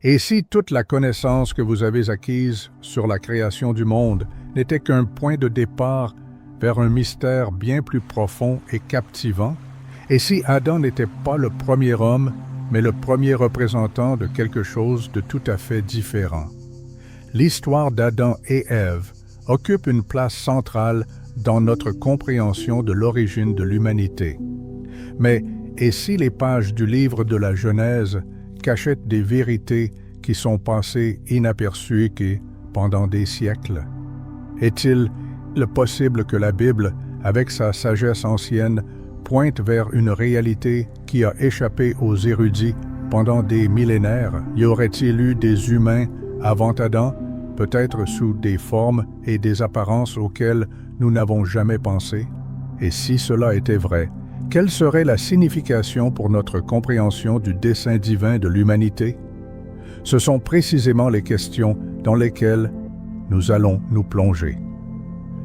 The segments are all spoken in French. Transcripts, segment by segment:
Et si toute la connaissance que vous avez acquise sur la création du monde n'était qu'un point de départ vers un mystère bien plus profond et captivant, et si Adam n'était pas le premier homme, mais le premier représentant de quelque chose de tout à fait différent? L'histoire d'Adam et Ève occupe une place centrale dans notre compréhension de l'origine de l'humanité. Mais et si les pages du livre de la Genèse cachaient des vérités qui sont passées inaperçues pendant des siècles? Est-il possible que la Bible, avec sa sagesse ancienne, pointe vers une réalité qui a échappé aux érudits pendant des millénaires? Y aurait-il eu des humains avant Adam, peut-être sous des formes et des apparences auxquelles nous n'avons jamais pensé? Et si cela était vrai, quelle serait la signification pour notre compréhension du dessein divin de l'humanité? Ce sont précisément les questions dans lesquelles nous allons nous plonger.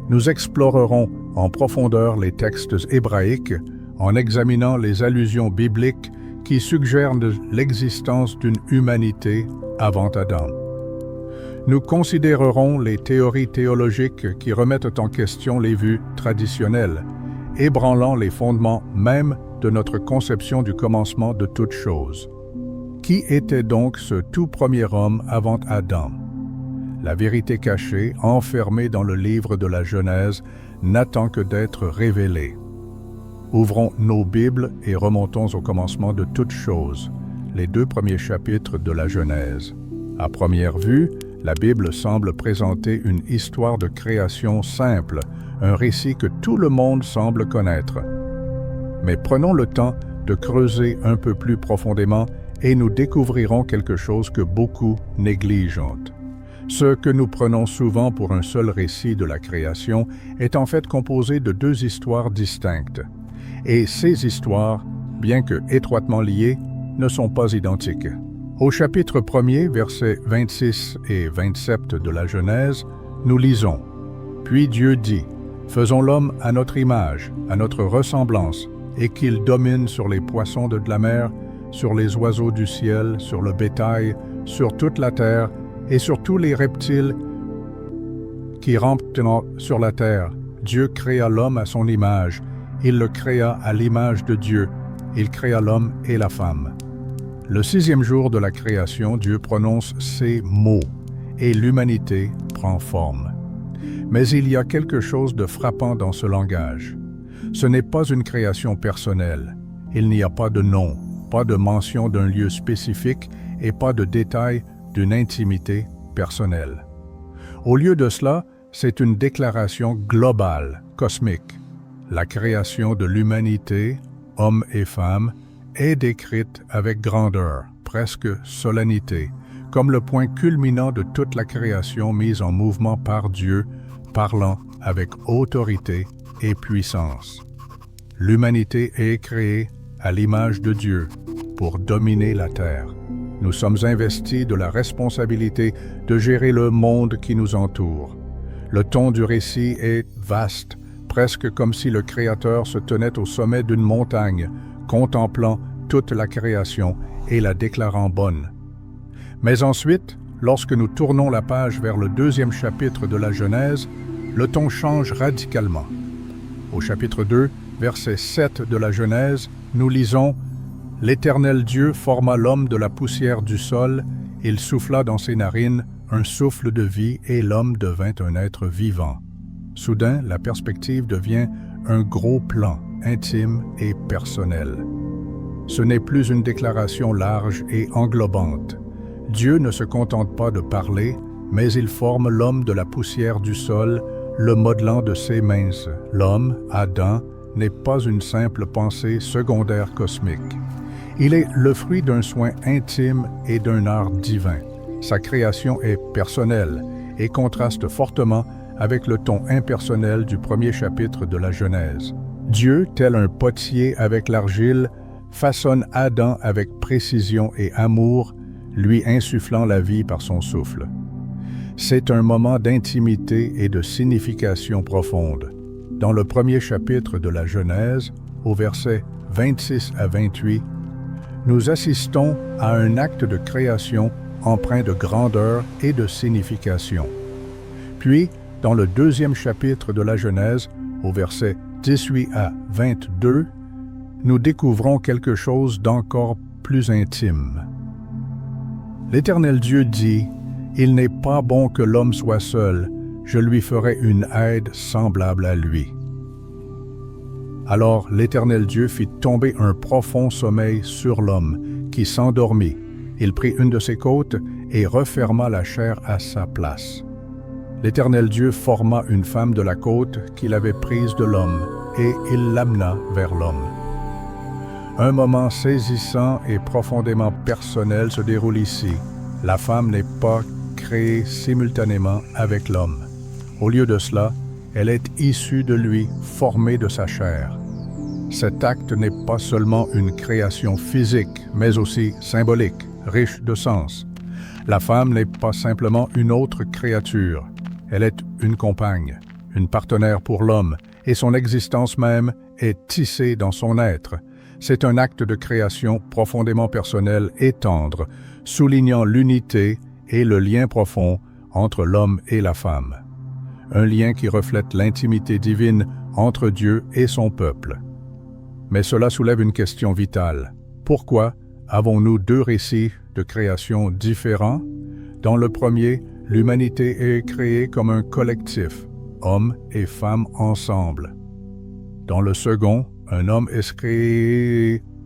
Nous explorerons en profondeur les textes hébraïques en examinant les allusions bibliques qui suggèrent l'existence d'une humanité avant Adam. Nous considérerons les théories théologiques qui remettent en question les vues traditionnelles, ébranlant les fondements même de notre conception du commencement de toute chose. Qui était donc ce tout premier homme avant Adam? La vérité cachée, enfermée dans le livre de la Genèse, n'attend que d'être révélée. Ouvrons nos Bibles et remontons au commencement de toute chose, les 2 premiers chapitres de la Genèse. À première vue, la Bible semble présenter une histoire de création simple, un récit que tout le monde semble connaître. Mais prenons le temps de creuser un peu plus profondément et nous découvrirons quelque chose que beaucoup négligent. Ce que nous prenons souvent pour un seul récit de la création est en fait composé de 2 histoires distinctes. Et ces histoires, bien que étroitement liées, ne sont pas identiques. Au chapitre 1er, versets 26 et 27 de la Genèse, nous lisons « Puis Dieu dit, faisons l'homme à notre image, à notre ressemblance, et qu'il domine sur les poissons de la mer, sur les oiseaux du ciel, sur le bétail, sur toute la terre, et sur tous les reptiles qui rampent sur la terre. Dieu créa l'homme à son image. Il le créa à l'image de Dieu. Il créa l'homme et la femme. » Le 6e jour de la création, Dieu prononce ces mots, et l'humanité prend forme. Mais il y a quelque chose de frappant dans ce langage. Ce n'est pas une création personnelle. Il n'y a pas de nom, pas de mention d'un lieu spécifique et pas de détail d'une intimité personnelle. Au lieu de cela, c'est une déclaration globale, cosmique. La création de l'humanité, hommes et femmes, est décrite avec grandeur, presque solennité, comme le point culminant de toute la création mise en mouvement par Dieu, parlant avec autorité et puissance. L'humanité est créée à l'image de Dieu pour dominer la terre. Nous sommes investis de la responsabilité de gérer le monde qui nous entoure. Le ton du récit est vaste, presque comme si le Créateur se tenait au sommet d'une montagne, contemplant toute la création et la déclarant bonne. Mais ensuite, lorsque nous tournons la page vers le 2e chapitre de la Genèse, le ton change radicalement. Au chapitre 2, verset 7 de la Genèse, nous lisons « L'Éternel Dieu forma l'homme de la poussière du sol, il souffla dans ses narines un souffle de vie et l'homme devint un être vivant. » Soudain, la perspective devient un gros plan, intime et personnel. Ce n'est plus une déclaration large et englobante. Dieu ne se contente pas de parler, mais il forme l'homme de la poussière du sol, le modelant de ses mains. L'homme, Adam, n'est pas une simple pensée secondaire cosmique. Il est le fruit d'un soin intime et d'un art divin. Sa création est personnelle et contraste fortement avec le ton impersonnel du 1er chapitre de la Genèse. Dieu, tel un potier avec l'argile, façonne Adam avec précision et amour, lui insufflant la vie par son souffle. C'est un moment d'intimité et de signification profonde. Dans le 1er chapitre de la Genèse, au verset 26 à 28, nous assistons à un acte de création empreint de grandeur et de signification. Puis, dans le 2e chapitre de la Genèse, au verset 18 à 22, nous découvrons quelque chose d'encore plus intime. L'Éternel Dieu dit, « Il n'est pas bon que l'homme soit seul, je lui ferai une aide semblable à lui. » Alors l'Éternel Dieu fit tomber un profond sommeil sur l'homme, qui s'endormit. Il prit une de ses côtes et referma la chair à sa place. L'Éternel Dieu forma une femme de la côte qu'il avait prise de l'homme, et il l'amena vers l'homme. Un moment saisissant et profondément personnel se déroule ici. La femme n'est pas créée simultanément avec l'homme. Au lieu de cela, elle est issue de lui, formée de sa chair. Cet acte n'est pas seulement une création physique, mais aussi symbolique, riche de sens. La femme n'est pas simplement une autre créature. Elle est une compagne, une partenaire pour l'homme, et son existence même est tissée dans son être. C'est un acte de création profondément personnel et tendre, soulignant l'unité et le lien profond entre l'homme et la femme. Un lien qui reflète l'intimité divine entre Dieu et son peuple. Mais cela soulève une question vitale. Pourquoi avons-nous deux récits de création différents? Dans le premier, l'humanité est créée comme un collectif, hommes et femmes ensemble. Dans le second, un homme est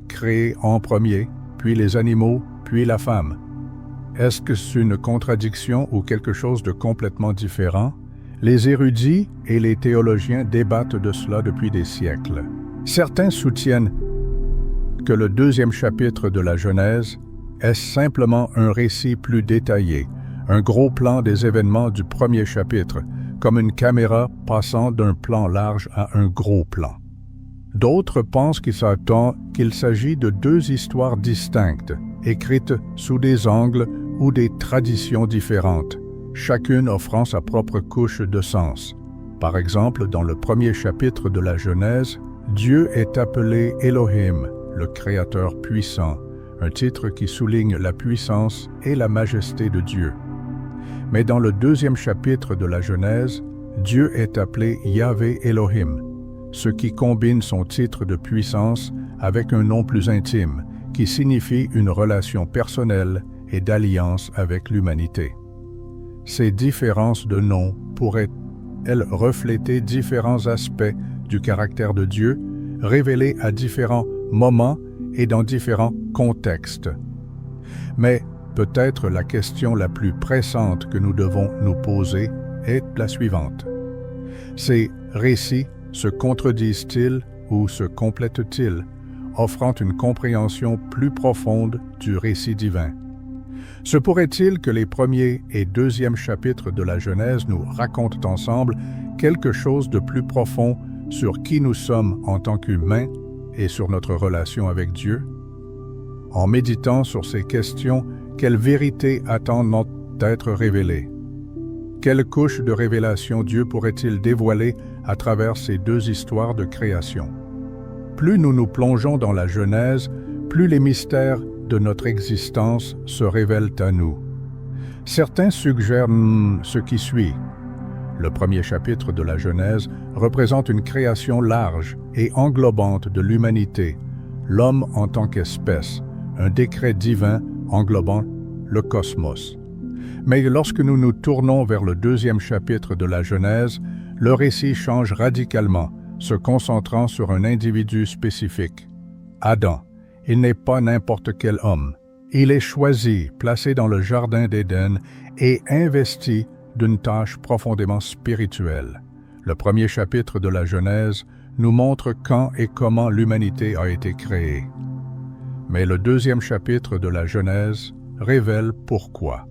créé en premier, puis les animaux, puis la femme. Est-ce que c'est une contradiction ou quelque chose de complètement différent? Les érudits et les théologiens débattent de cela depuis des siècles. Certains soutiennent que le 2e chapitre de la Genèse est simplement un récit plus détaillé, un gros plan des événements du 1er chapitre, comme une caméra passant d'un plan large à un gros plan. D'autres pensent qu'il s'agit de deux histoires distinctes, écrites sous des angles ou des traditions différentes, chacune offrant sa propre couche de sens. Par exemple, dans le 1er chapitre de la Genèse, Dieu est appelé Elohim, le Créateur puissant, un titre qui souligne la puissance et la majesté de Dieu. Mais dans le 2e chapitre de la Genèse, Dieu est appelé Yahvé Elohim, ce qui combine son titre de puissance avec un nom plus intime, qui signifie une relation personnelle et d'alliance avec l'humanité. Ces différences de noms pourraient-elles refléter différents aspects du caractère de Dieu, révélés à différents moments et dans différents contextes? Mais peut-être la question la plus pressante que nous devons nous poser est la suivante. Ces récits se contredisent-ils ou se complètent-ils, offrant une compréhension plus profonde du récit divin? Se pourrait-il que les 1er et 2e chapitres de la Genèse nous racontent ensemble quelque chose de plus profond sur qui nous sommes en tant qu'humains et sur notre relation avec Dieu? En méditant sur ces questions, quelles vérités attendent d'être révélées? Quelle couche de révélation Dieu pourrait-il dévoiler à travers ces deux histoires de création? Plus nous nous plongeons dans la Genèse, plus les mystères de notre existence se révèlent à nous. Certains suggèrent ce qui suit. Le 1er chapitre de la Genèse représente une création large et englobante de l'humanité, l'homme en tant qu'espèce, un décret divin englobant le cosmos. Mais lorsque nous nous tournons vers le 2e chapitre de la Genèse, le récit change radicalement, se concentrant sur un individu spécifique. Adam. Il n'est pas n'importe quel homme. Il est choisi, placé dans le jardin d'Éden et investi d'une tâche profondément spirituelle. Le 1er chapitre de la Genèse nous montre quand et comment l'humanité a été créée. Mais le 2e chapitre de la Genèse révèle pourquoi.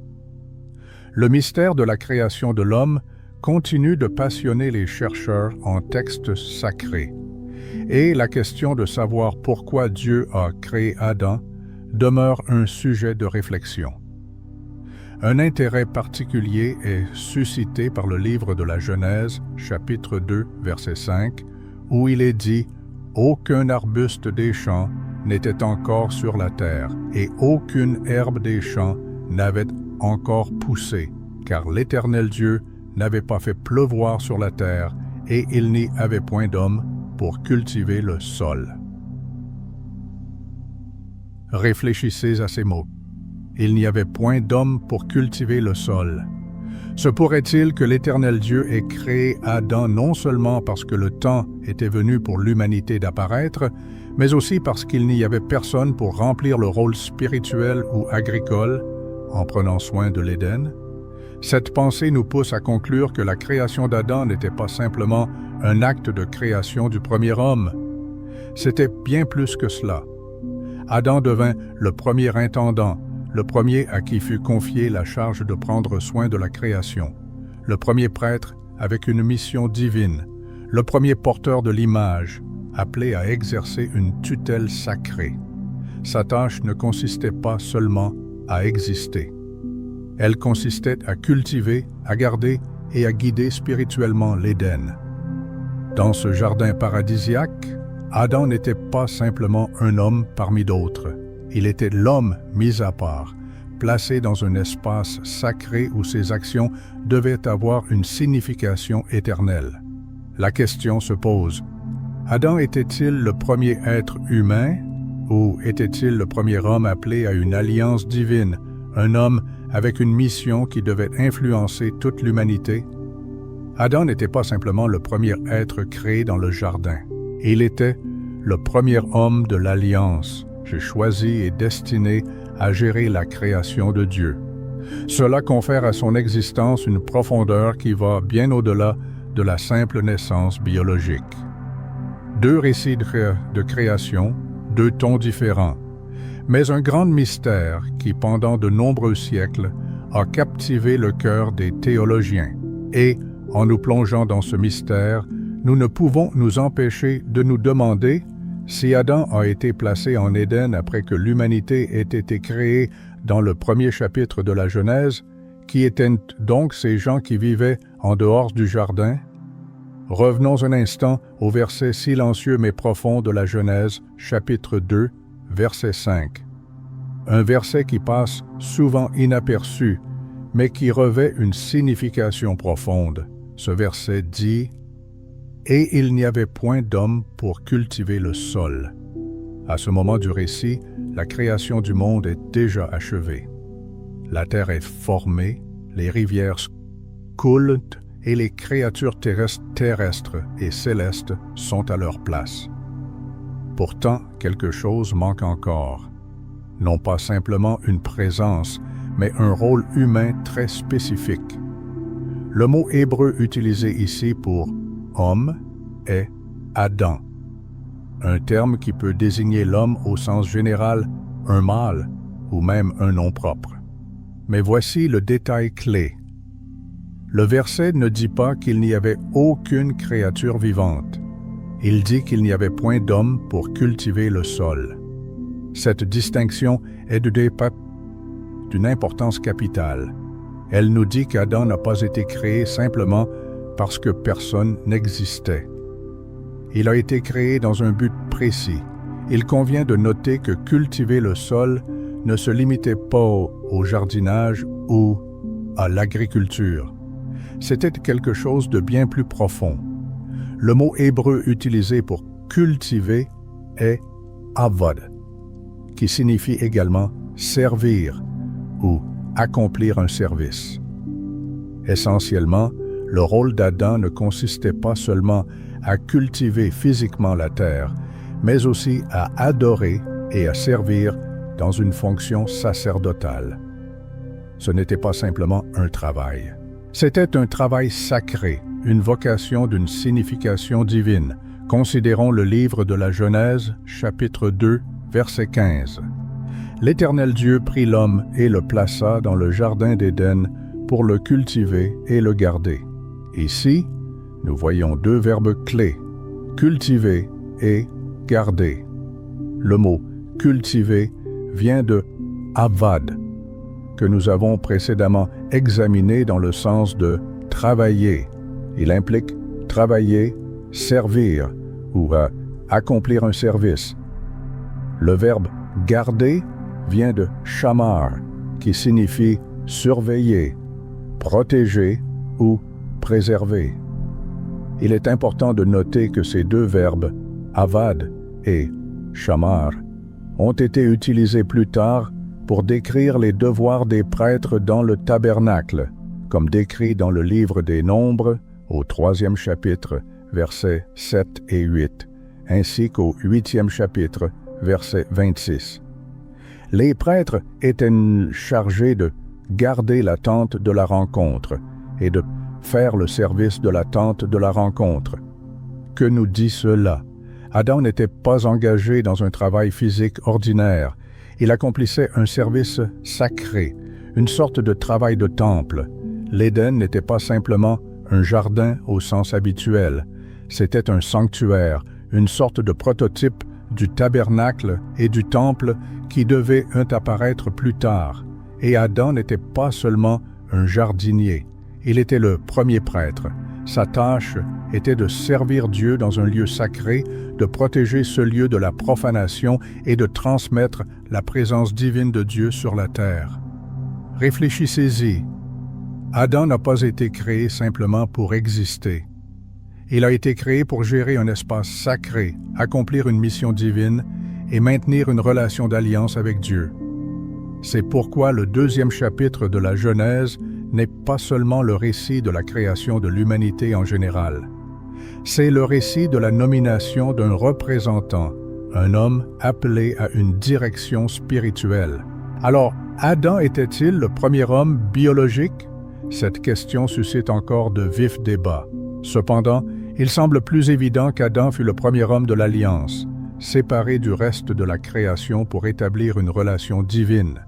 Le mystère de la création de l'homme continue de passionner les chercheurs en textes sacrés. Et la question de savoir pourquoi Dieu a créé Adam demeure un sujet de réflexion. Un intérêt particulier est suscité par le livre de la Genèse, chapitre 2, verset 5, où il est dit « Aucun arbuste des champs n'était encore sur la terre, et aucune herbe des champs n'avait encore poussé, car l'Éternel Dieu n'avait pas fait pleuvoir sur la terre, et il n'y avait point d'homme pour cultiver le sol. Réfléchissez à ces mots. Il n'y avait point d'homme pour cultiver le sol. Se pourrait-il que l'Éternel Dieu ait créé Adam non seulement parce que le temps était venu pour l'humanité d'apparaître, mais aussi parce qu'il n'y avait personne pour remplir le rôle spirituel ou agricole en prenant soin de l'Éden? Cette pensée nous pousse à conclure que la création d'Adam n'était pas simplement un acte de création du premier homme. C'était bien plus que cela. Adam devint le premier intendant, le premier à qui fut confiée la charge de prendre soin de la création, le premier prêtre avec une mission divine, le premier porteur de l'image, appelé à exercer une tutelle sacrée. Sa tâche ne consistait pas seulement à exister. Elle consistait à cultiver, à garder et à guider spirituellement l'Éden. Dans ce jardin paradisiaque, Adam n'était pas simplement un homme parmi d'autres. Il était l'homme mis à part, placé dans un espace sacré où ses actions devaient avoir une signification éternelle. La question se pose, Adam était-il le premier être humain ou était-il le premier homme appelé à une alliance divine, un homme avec une mission qui devait influencer toute l'humanité? Adam n'était pas simplement le premier être créé dans le jardin. Il était le premier homme de l'alliance, choisi et destiné à gérer la création de Dieu. Cela confère à son existence une profondeur qui va bien au-delà de la simple naissance biologique. Deux récits de création, deux tons différents, mais un grand mystère qui, pendant de nombreux siècles, a captivé le cœur des théologiens. Et, en nous plongeant dans ce mystère, nous ne pouvons nous empêcher de nous demander si Adam a été placé en Éden après que l'humanité ait été créée dans le premier chapitre de la Genèse, qui étaient donc ces gens qui vivaient en dehors du jardin? Revenons un instant au verset silencieux mais profond de la Genèse, chapitre 2, verset 5. Un verset qui passe souvent inaperçu, mais qui revêt une signification profonde. Ce verset dit « Et il n'y avait point d'homme pour cultiver le sol. » À ce moment du récit, la création du monde est déjà achevée. La terre est formée, les rivières coulent et les créatures terrestres et célestes sont à leur place. Pourtant, quelque chose manque encore. Non pas simplement une présence, mais un rôle humain très spécifique. Le mot hébreu utilisé ici pour « homme » est « Adam », un terme qui peut désigner l'homme au sens général, un mâle ou même un nom propre. Mais voici le détail clé. Le verset ne dit pas qu'il n'y avait aucune créature vivante. Il dit qu'il n'y avait point d'homme pour cultiver le sol. Cette distinction est d'une importance capitale. Elle nous dit qu'Adam n'a pas été créé simplement parce que personne n'existait. Il a été créé dans un but précis. Il convient de noter que cultiver le sol ne se limitait pas au jardinage ou à l'agriculture. C'était quelque chose de bien plus profond. Le mot hébreu utilisé pour cultiver est avad, qui signifie également servir ou accomplir un service. Essentiellement, le rôle d'Adam ne consistait pas seulement à cultiver physiquement la terre, mais aussi à adorer et à servir dans une fonction sacerdotale. Ce n'était pas simplement un travail. C'était un travail sacré, une vocation d'une signification divine. Considérons le livre de la Genèse, chapitre 2, verset 15. L'Éternel Dieu prit l'homme et le plaça dans le jardin d'Éden pour le cultiver et le garder. Ici, nous voyons deux verbes clés, cultiver et garder. Le mot cultiver vient de avad, que nous avons précédemment examiné dans le sens de travailler. Il implique travailler, servir ou accomplir un service. Le verbe garder vient de shamar, qui signifie surveiller, protéger ou préserver. Il est important de noter que ces deux verbes, avad et shamar, ont été utilisés plus tard pour décrire les devoirs des prêtres dans le tabernacle, comme décrit dans le livre des Nombres, au 3e chapitre, versets 7 et 8, ainsi qu'au 8e chapitre, verset 26. Les prêtres étaient chargés de garder la tente de la rencontre et de faire le service de la tente de la rencontre. Que nous dit cela? Adam n'était pas engagé dans un travail physique ordinaire. Il accomplissait un service sacré, une sorte de travail de temple. L'Éden n'était pas simplement un jardin au sens habituel. C'était un sanctuaire, une sorte de prototype du tabernacle et du temple qui devait apparaître plus tard. Et Adam n'était pas seulement un jardinier. Il était le premier prêtre. Sa tâche était de servir Dieu dans un lieu sacré, de protéger ce lieu de la profanation et de transmettre la présence divine de Dieu sur la terre. Réfléchissez-y. Adam n'a pas été créé simplement pour exister. Il a été créé pour gérer un espace sacré, accomplir une mission divine et maintenir une relation d'alliance avec Dieu. C'est pourquoi le 2e chapitre de la Genèse n'est pas seulement le récit de la création de l'humanité en général. C'est le récit de la nomination d'un représentant, un homme appelé à une direction spirituelle. Alors, Adam était-il le premier homme biologique? Cette question suscite encore de vifs débats. Cependant, il semble plus évident qu'Adam fut le premier homme de l'Alliance, séparé du reste de la création pour établir une relation divine.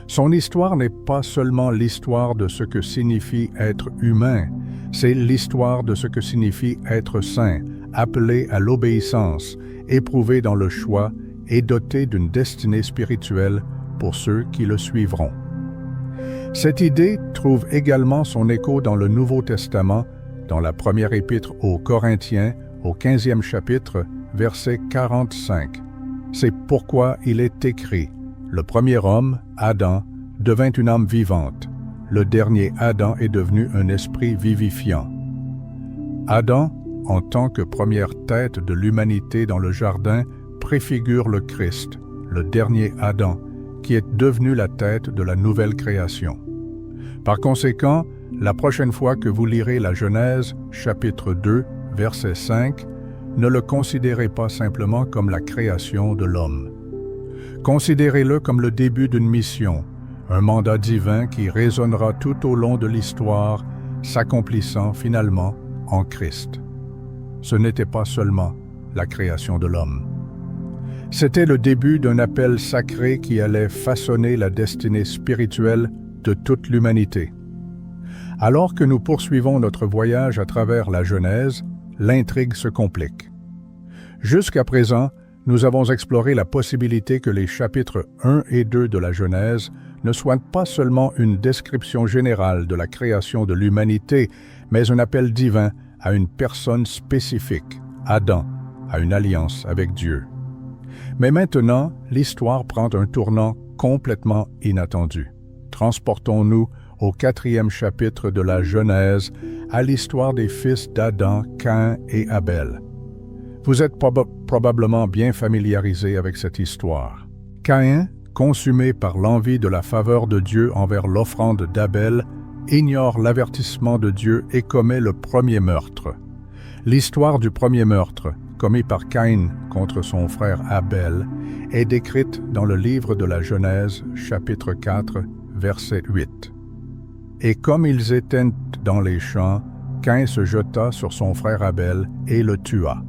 Son histoire n'est pas seulement l'histoire de ce que signifie être humain, c'est l'histoire de ce que signifie être saint, appelé à l'obéissance, éprouvé dans le choix et doté d'une destinée spirituelle pour ceux qui le suivront. Cette idée trouve également son écho dans le Nouveau Testament, dans la première épître aux Corinthiens, au 15e chapitre, verset 45. C'est pourquoi il est écrit: le premier homme, Adam, devint une âme vivante. Le dernier Adam est devenu un esprit vivifiant. Adam, en tant que première tête de l'humanité dans le jardin, préfigure le Christ, le dernier Adam, qui est devenu la tête de la nouvelle création. Par conséquent, la prochaine fois que vous lirez la Genèse, chapitre 2, verset 5, ne le considérez pas simplement comme la création de l'homme. Considérez-le comme le début d'une mission, un mandat divin qui résonnera tout au long de l'histoire, s'accomplissant finalement en Christ. Ce n'était pas seulement la création de l'homme. C'était le début d'un appel sacré qui allait façonner la destinée spirituelle de toute l'humanité. Alors que nous poursuivons notre voyage à travers la Genèse, l'intrigue se complique. Jusqu'à présent, nous avons exploré la possibilité que les chapitres 1 et 2 de la Genèse ne soient pas seulement une description générale de la création de l'humanité, mais un appel divin à une personne spécifique, Adam, à une alliance avec Dieu. Mais maintenant, l'histoire prend un tournant complètement inattendu. Transportons-nous au 4e chapitre de la Genèse, à l'histoire des fils d'Adam, Caïn et Abel. Vous êtes probablement bien familiarisé avec cette histoire. Caïn, consumé par l'envie de la faveur de Dieu envers l'offrande d'Abel, ignore l'avertissement de Dieu et commet le premier meurtre. L'histoire du premier meurtre, commis par Caïn contre son frère Abel, est décrite dans le livre de la Genèse, chapitre 4, verset 8. Et comme ils étaient dans les champs, Caïn se jeta sur son frère Abel et le tua.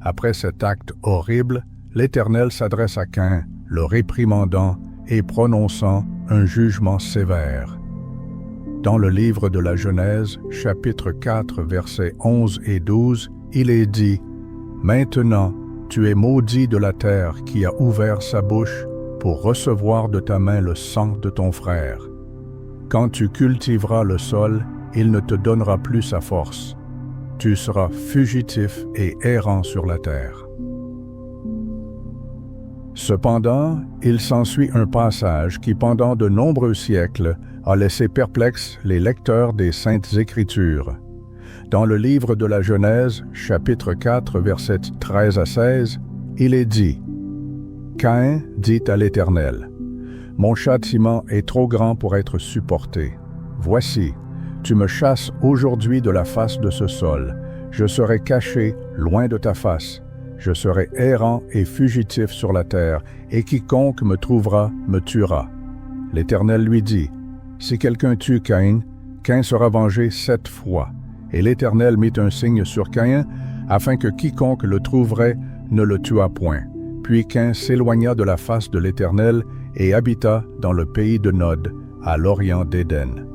Après cet acte horrible, l'Éternel s'adresse à Caïn, le réprimandant et prononçant un jugement sévère. Dans le livre de la Genèse, chapitre 4, versets 11 et 12, il est dit: « Maintenant, tu es maudit de la terre qui a ouvert sa bouche pour recevoir de ta main le sang de ton frère. Quand tu cultiveras le sol, il ne te donnera plus sa force. Tu seras fugitif et errant sur la terre. » Cependant, il s'ensuit un passage qui, pendant de nombreux siècles, a laissé perplexes les lecteurs des Saintes Écritures. Dans le livre de la Genèse, chapitre 4, versets 13 à 16, il est dit « Caïn dit à l'Éternel, « Mon châtiment est trop grand pour être supporté. Voici, tu me chasses aujourd'hui de la face de ce sol. Je serai caché loin de ta face. Je serai errant et fugitif sur la terre, et quiconque me trouvera me tuera. » L'Éternel lui dit, « Si quelqu'un tue Caïn, Caïn sera vengé 7 fois. » Et l'Éternel mit un signe sur Caïn, afin que quiconque le trouverait ne le tuât point. Puis Caïn s'éloigna de la face de l'Éternel et habita dans le pays de Nod, à l'orient d'Éden.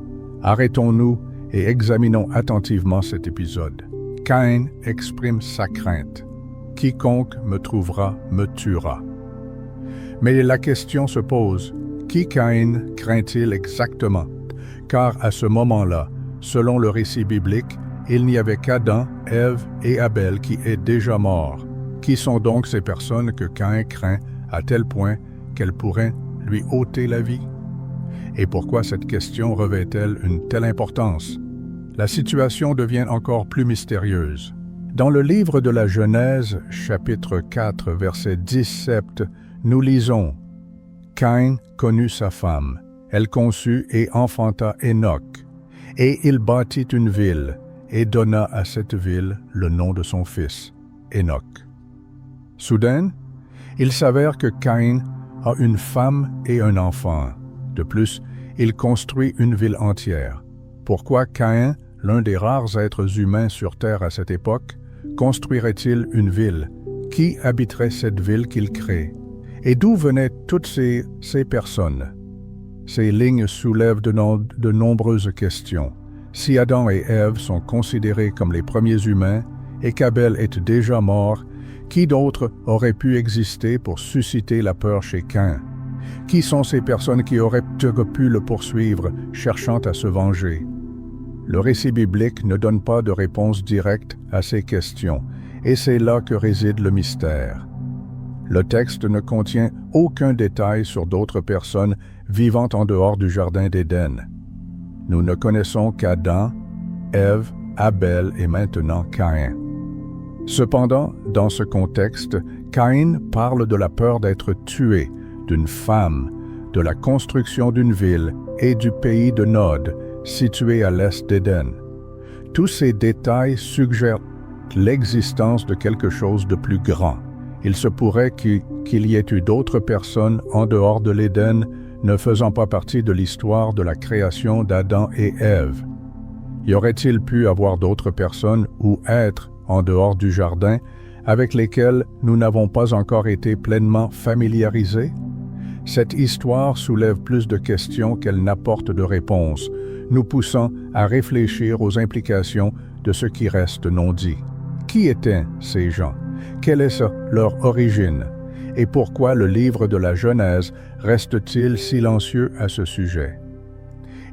Arrêtons-nous et examinons attentivement cet épisode. Caïn exprime sa crainte. « Quiconque me trouvera me tuera. » Mais la question se pose, qui Caïn craint-il exactement? Car à ce moment-là, selon le récit biblique, il n'y avait qu'Adam, Ève et Abel qui est déjà morts. Qui sont donc ces personnes que Caïn craint à tel point qu'elles pourraient lui ôter la vie? Et pourquoi cette question revêt-elle une telle importance? La situation devient encore plus mystérieuse. Dans le livre de la Genèse, chapitre 4, verset 17, nous lisons « Caïn connut sa femme, elle conçut et enfanta Enoch, et il bâtit une ville, et donna à cette ville le nom de son fils, Enoch. » Soudain, il s'avère que Caïn a une femme et un enfant. De plus, il construit une ville entière. Pourquoi Caïn, l'un des rares êtres humains sur terre à cette époque, construirait-il une ville? Qui habiterait cette ville qu'il crée? Et d'où venaient toutes ces personnes? Ces lignes soulèvent de nombreuses questions. Si Adam et Ève sont considérés comme les premiers humains et qu'Abel est déjà mort, qui d'autre aurait pu exister pour susciter la peur chez Caïn? Qui sont ces personnes qui auraient pu le poursuivre, cherchant à se venger? Le récit biblique ne donne pas de réponse directe à ces questions, et c'est là que réside le mystère. Le texte ne contient aucun détail sur d'autres personnes vivant en dehors du jardin d'Éden. Nous ne connaissons qu'Adam, Ève, Abel et maintenant Caïn. Cependant, dans ce contexte, Caïn parle de la peur d'être tué, d'une femme, de la construction d'une ville et du pays de Nod, situé à l'est d'Éden. Tous ces détails suggèrent l'existence de quelque chose de plus grand. Il se pourrait qu'il y ait eu d'autres personnes en dehors de l'Éden ne faisant pas partie de l'histoire de la création d'Adam et Ève. Y aurait-il pu avoir d'autres personnes ou êtres en dehors du jardin avec lesquels nous n'avons pas encore été pleinement familiarisés? Cette histoire soulève plus de questions qu'elle n'apporte de réponses, nous poussant à réfléchir aux implications de ce qui reste non dit. Qui étaient ces gens? Quelle est leur origine? Et pourquoi le livre de la Genèse reste-t-il silencieux à ce sujet?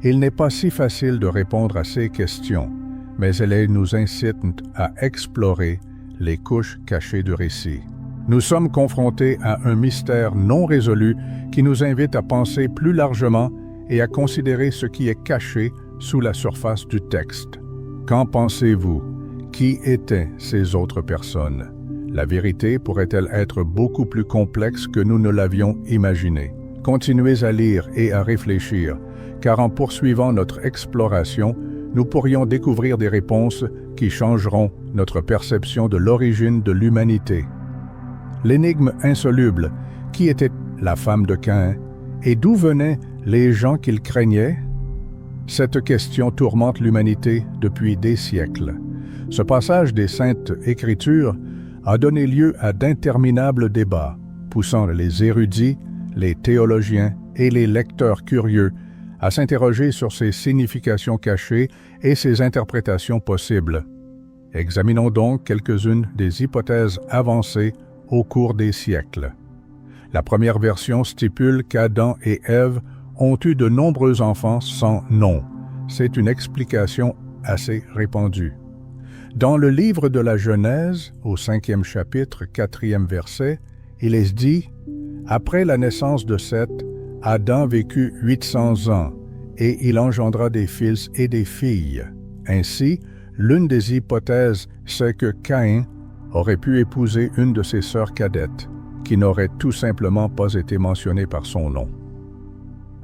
Il n'est pas si facile de répondre à ces questions, mais elles nous incitent à explorer les couches cachées du récit. Nous sommes confrontés à un mystère non résolu qui nous invite à penser plus largement et à considérer ce qui est caché sous la surface du texte. Qu'en pensez-vous? Qui étaient ces autres personnes? La vérité pourrait-elle être beaucoup plus complexe que nous ne l'avions imaginé? Continuez à lire et à réfléchir, car en poursuivant notre exploration, nous pourrions découvrir des réponses qui changeront notre perception de l'origine de l'humanité. L'énigme insoluble, qui était la femme de Caïn, et d'où venaient les gens qu'il craignait? Cette question tourmente l'humanité depuis des siècles. Ce passage des Saintes Écritures a donné lieu à d'interminables débats, poussant les érudits, les théologiens et les lecteurs curieux à s'interroger sur ses significations cachées et ses interprétations possibles. Examinons donc quelques-unes des hypothèses avancées au cours des siècles. La première version stipule qu'Adam et Ève ont eu de nombreux enfants sans nom. C'est une explication assez répandue. Dans le livre de la Genèse, au 5e chapitre, 4e verset, il est dit « Après la naissance de Seth, Adam vécut 800 ans, et il engendra des fils et des filles. Ainsi, l'une des hypothèses, c'est que Caïn aurait pu épouser une de ses sœurs cadettes, qui n'aurait tout simplement pas été mentionnée par son nom.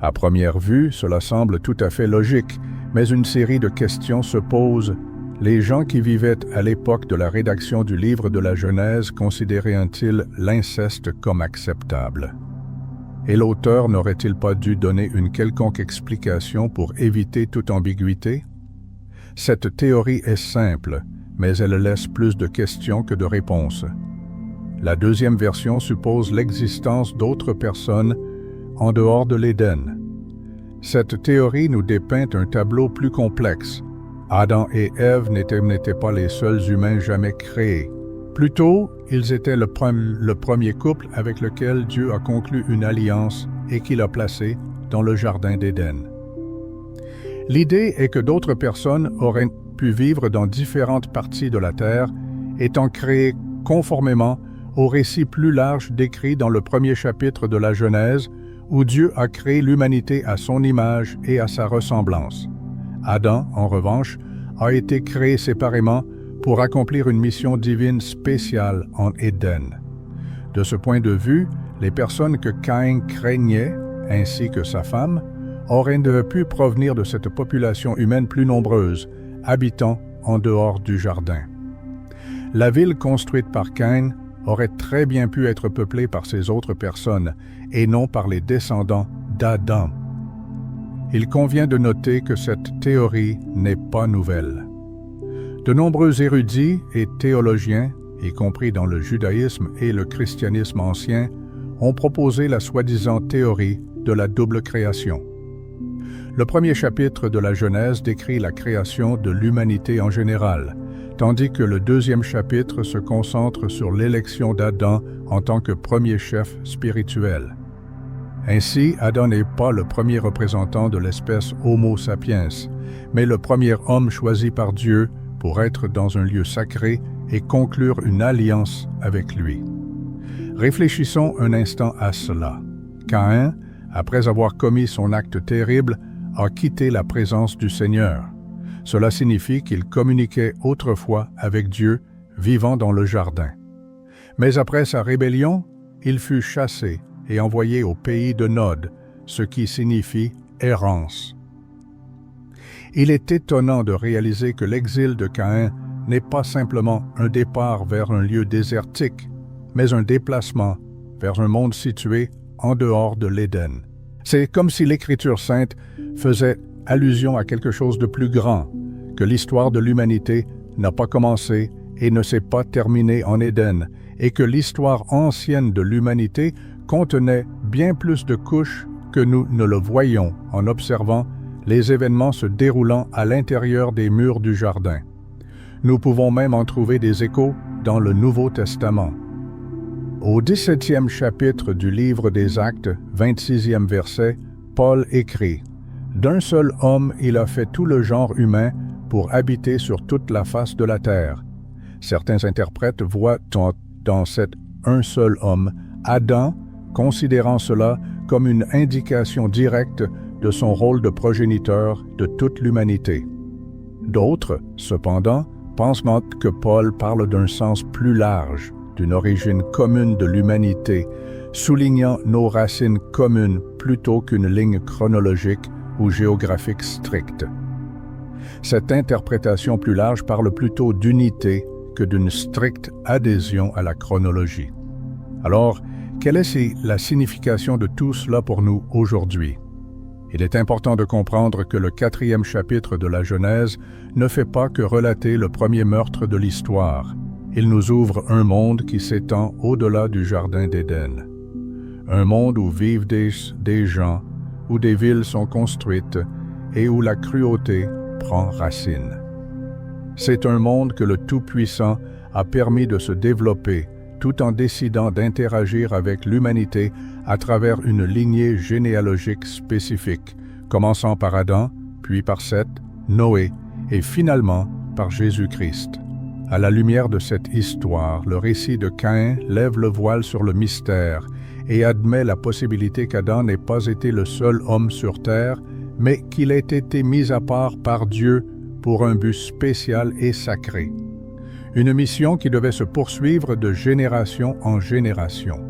À première vue, cela semble tout à fait logique, mais une série de questions se posent. Les gens qui vivaient à l'époque de la rédaction du livre de la Genèse considéraient-ils l'inceste comme acceptable? Et l'auteur n'aurait-il pas dû donner une quelconque explication pour éviter toute ambiguïté? Cette théorie est simple, mais elle laisse plus de questions que de réponses. La deuxième version suppose l'existence d'autres personnes en dehors de l'Éden. Cette théorie nous dépeint un tableau plus complexe. Adam et Ève n'étaient pas les seuls humains jamais créés. Plutôt, ils étaient le premier couple avec lequel Dieu a conclu une alliance et qu'il a placé dans le jardin d'Éden. L'idée est que d'autres personnes auraient pu vivre dans différentes parties de la terre, étant créées conformément au récit plus large décrit dans le premier chapitre de la Genèse, où Dieu a créé l'humanité à son image et à sa ressemblance. Adam, en revanche, a été créé séparément pour accomplir une mission divine spéciale en Éden. De ce point de vue, les personnes que Caïn craignait, ainsi que sa femme, auraient pu provenir de cette population humaine plus nombreuse, habitant en dehors du jardin. La ville construite par Caïn aurait très bien pu être peuplée par ces autres personnes, et non par les descendants d'Adam. Il convient de noter que cette théorie n'est pas nouvelle. De nombreux érudits et théologiens, y compris dans le judaïsme et le christianisme ancien, ont proposé la soi-disant théorie de la double création. Le premier chapitre de la Genèse décrit la création de l'humanité en général, tandis que le deuxième chapitre se concentre sur l'élection d'Adam en tant que premier chef spirituel. Ainsi, Adam n'est pas le premier représentant de l'espèce Homo sapiens, mais le premier homme choisi par Dieu pour être dans un lieu sacré et conclure une alliance avec lui. Réfléchissons un instant à cela. Caïn, après avoir commis son acte terrible, a quitté la présence du Seigneur. Cela signifie qu'il communiquait autrefois avec Dieu, vivant dans le jardin. Mais après sa rébellion, il fut chassé et envoyé au pays de Nod, ce qui signifie errance. Il est étonnant de réaliser que l'exil de Caïn n'est pas simplement un départ vers un lieu désertique, mais un déplacement vers un monde situé en dehors de l'Éden. C'est comme si l'Écriture sainte faisait allusion à quelque chose de plus grand, que l'histoire de l'humanité n'a pas commencé et ne s'est pas terminée en Éden, et que l'histoire ancienne de l'humanité contenait bien plus de couches que nous ne le voyons en observant les événements se déroulant à l'intérieur des murs du jardin. Nous pouvons même en trouver des échos dans le Nouveau Testament. Au 17e chapitre du livre des Actes, 26e verset, Paul écrit « D'un seul homme il a fait tout le genre humain pour habiter sur toute la face de la terre. » Certains interprètes voient dans cet un seul homme, Adam, considérant cela comme une indication directe de son rôle de progéniteur de toute l'humanité. D'autres, cependant, pensent que Paul parle d'un sens plus large, d'une origine commune de l'humanité, soulignant nos racines communes plutôt qu'une ligne chronologique ou géographique stricte. Cette interprétation plus large parle plutôt d'unité que d'une stricte adhésion à la chronologie. Alors, quelle est la signification de tout cela pour nous aujourd'hui? Il est important de comprendre que le 4e chapitre de la Genèse ne fait pas que relater le premier meurtre de l'histoire. Il nous ouvre un monde qui s'étend au-delà du jardin d'Éden. Un monde où vivent des gens, où des villes sont construites et où la cruauté prend racine. C'est un monde que le Tout-Puissant a permis de se développer tout en décidant d'interagir avec l'humanité à travers une lignée généalogique spécifique, commençant par Adam, puis par Seth, Noé et finalement par Jésus-Christ. À la lumière de cette histoire, le récit de Caïn lève le voile sur le mystère et admet la possibilité qu'Adam n'ait pas été le seul homme sur terre, mais qu'il ait été mis à part par Dieu pour un but spécial et sacré. Une mission qui devait se poursuivre de génération en génération.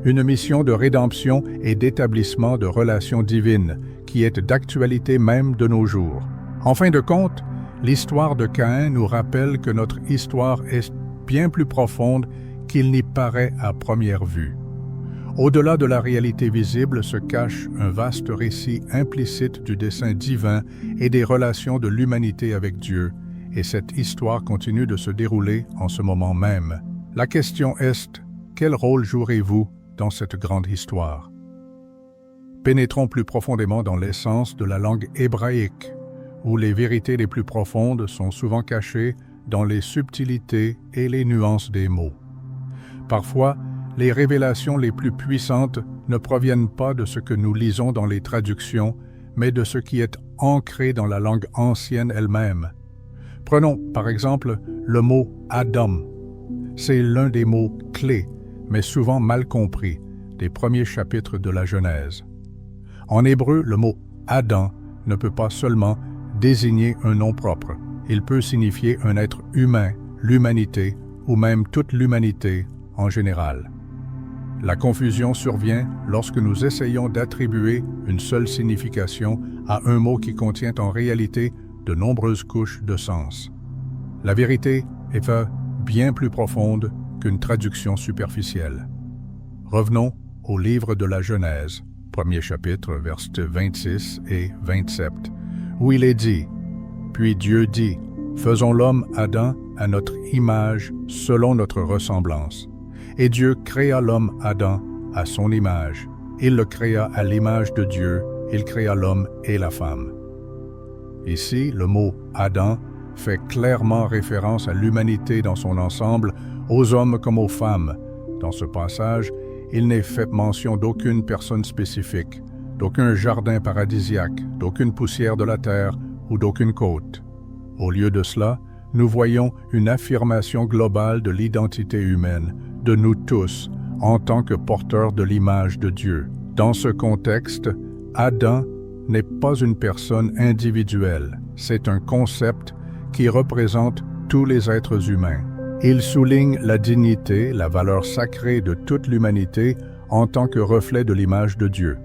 Une mission de rédemption et d'établissement de relations divines qui est d'actualité même de nos jours. En fin de compte, l'histoire de Caïn nous rappelle que notre histoire est bien plus profonde qu'il n'y paraît à première vue. Au-delà de la réalité visible se cache un vaste récit implicite du dessein divin et des relations de l'humanité avec Dieu, et cette histoire continue de se dérouler en ce moment même. La question est, quel rôle jouerez-vous dans cette grande histoire? Pénétrons plus profondément dans l'essence de la langue hébraïque, où les vérités les plus profondes sont souvent cachées dans les subtilités et les nuances des mots. Parfois, les révélations les plus puissantes ne proviennent pas de ce que nous lisons dans les traductions, mais de ce qui est ancré dans la langue ancienne elle-même. Prenons, par exemple, le mot « Adam ». C'est l'un des mots clés, mais souvent mal compris, des premiers chapitres de la Genèse. En hébreu, le mot « Adam » ne peut pas seulement désigner un nom propre. Il peut signifier un être humain, l'humanité, ou même toute l'humanité en général. La confusion survient lorsque nous essayons d'attribuer une seule signification à un mot qui contient en réalité de nombreuses couches de sens. La vérité est bien plus profonde qu'une traduction superficielle. Revenons au livre de la Genèse, premier chapitre, versets 26 et 27, où il est dit « Puis Dieu dit, faisons l'homme Adam à notre image selon notre ressemblance. Et Dieu créa l'homme Adam à son image. Il le créa à l'image de Dieu, il créa l'homme et la femme. » Ici, le mot « Adam » fait clairement référence à l'humanité dans son ensemble, aux hommes comme aux femmes. Dans ce passage, il n'est fait mention d'aucune personne spécifique, d'aucun jardin paradisiaque, d'aucune poussière de la terre ou d'aucune côte. Au lieu de cela, nous voyons une affirmation globale de l'identité humaine, de nous tous, en tant que porteurs de l'image de Dieu. Dans ce contexte, Adam n'est pas une personne individuelle, c'est un concept qui représente tous les êtres humains. Il souligne la dignité, la valeur sacrée de toute l'humanité en tant que reflet de l'image de Dieu.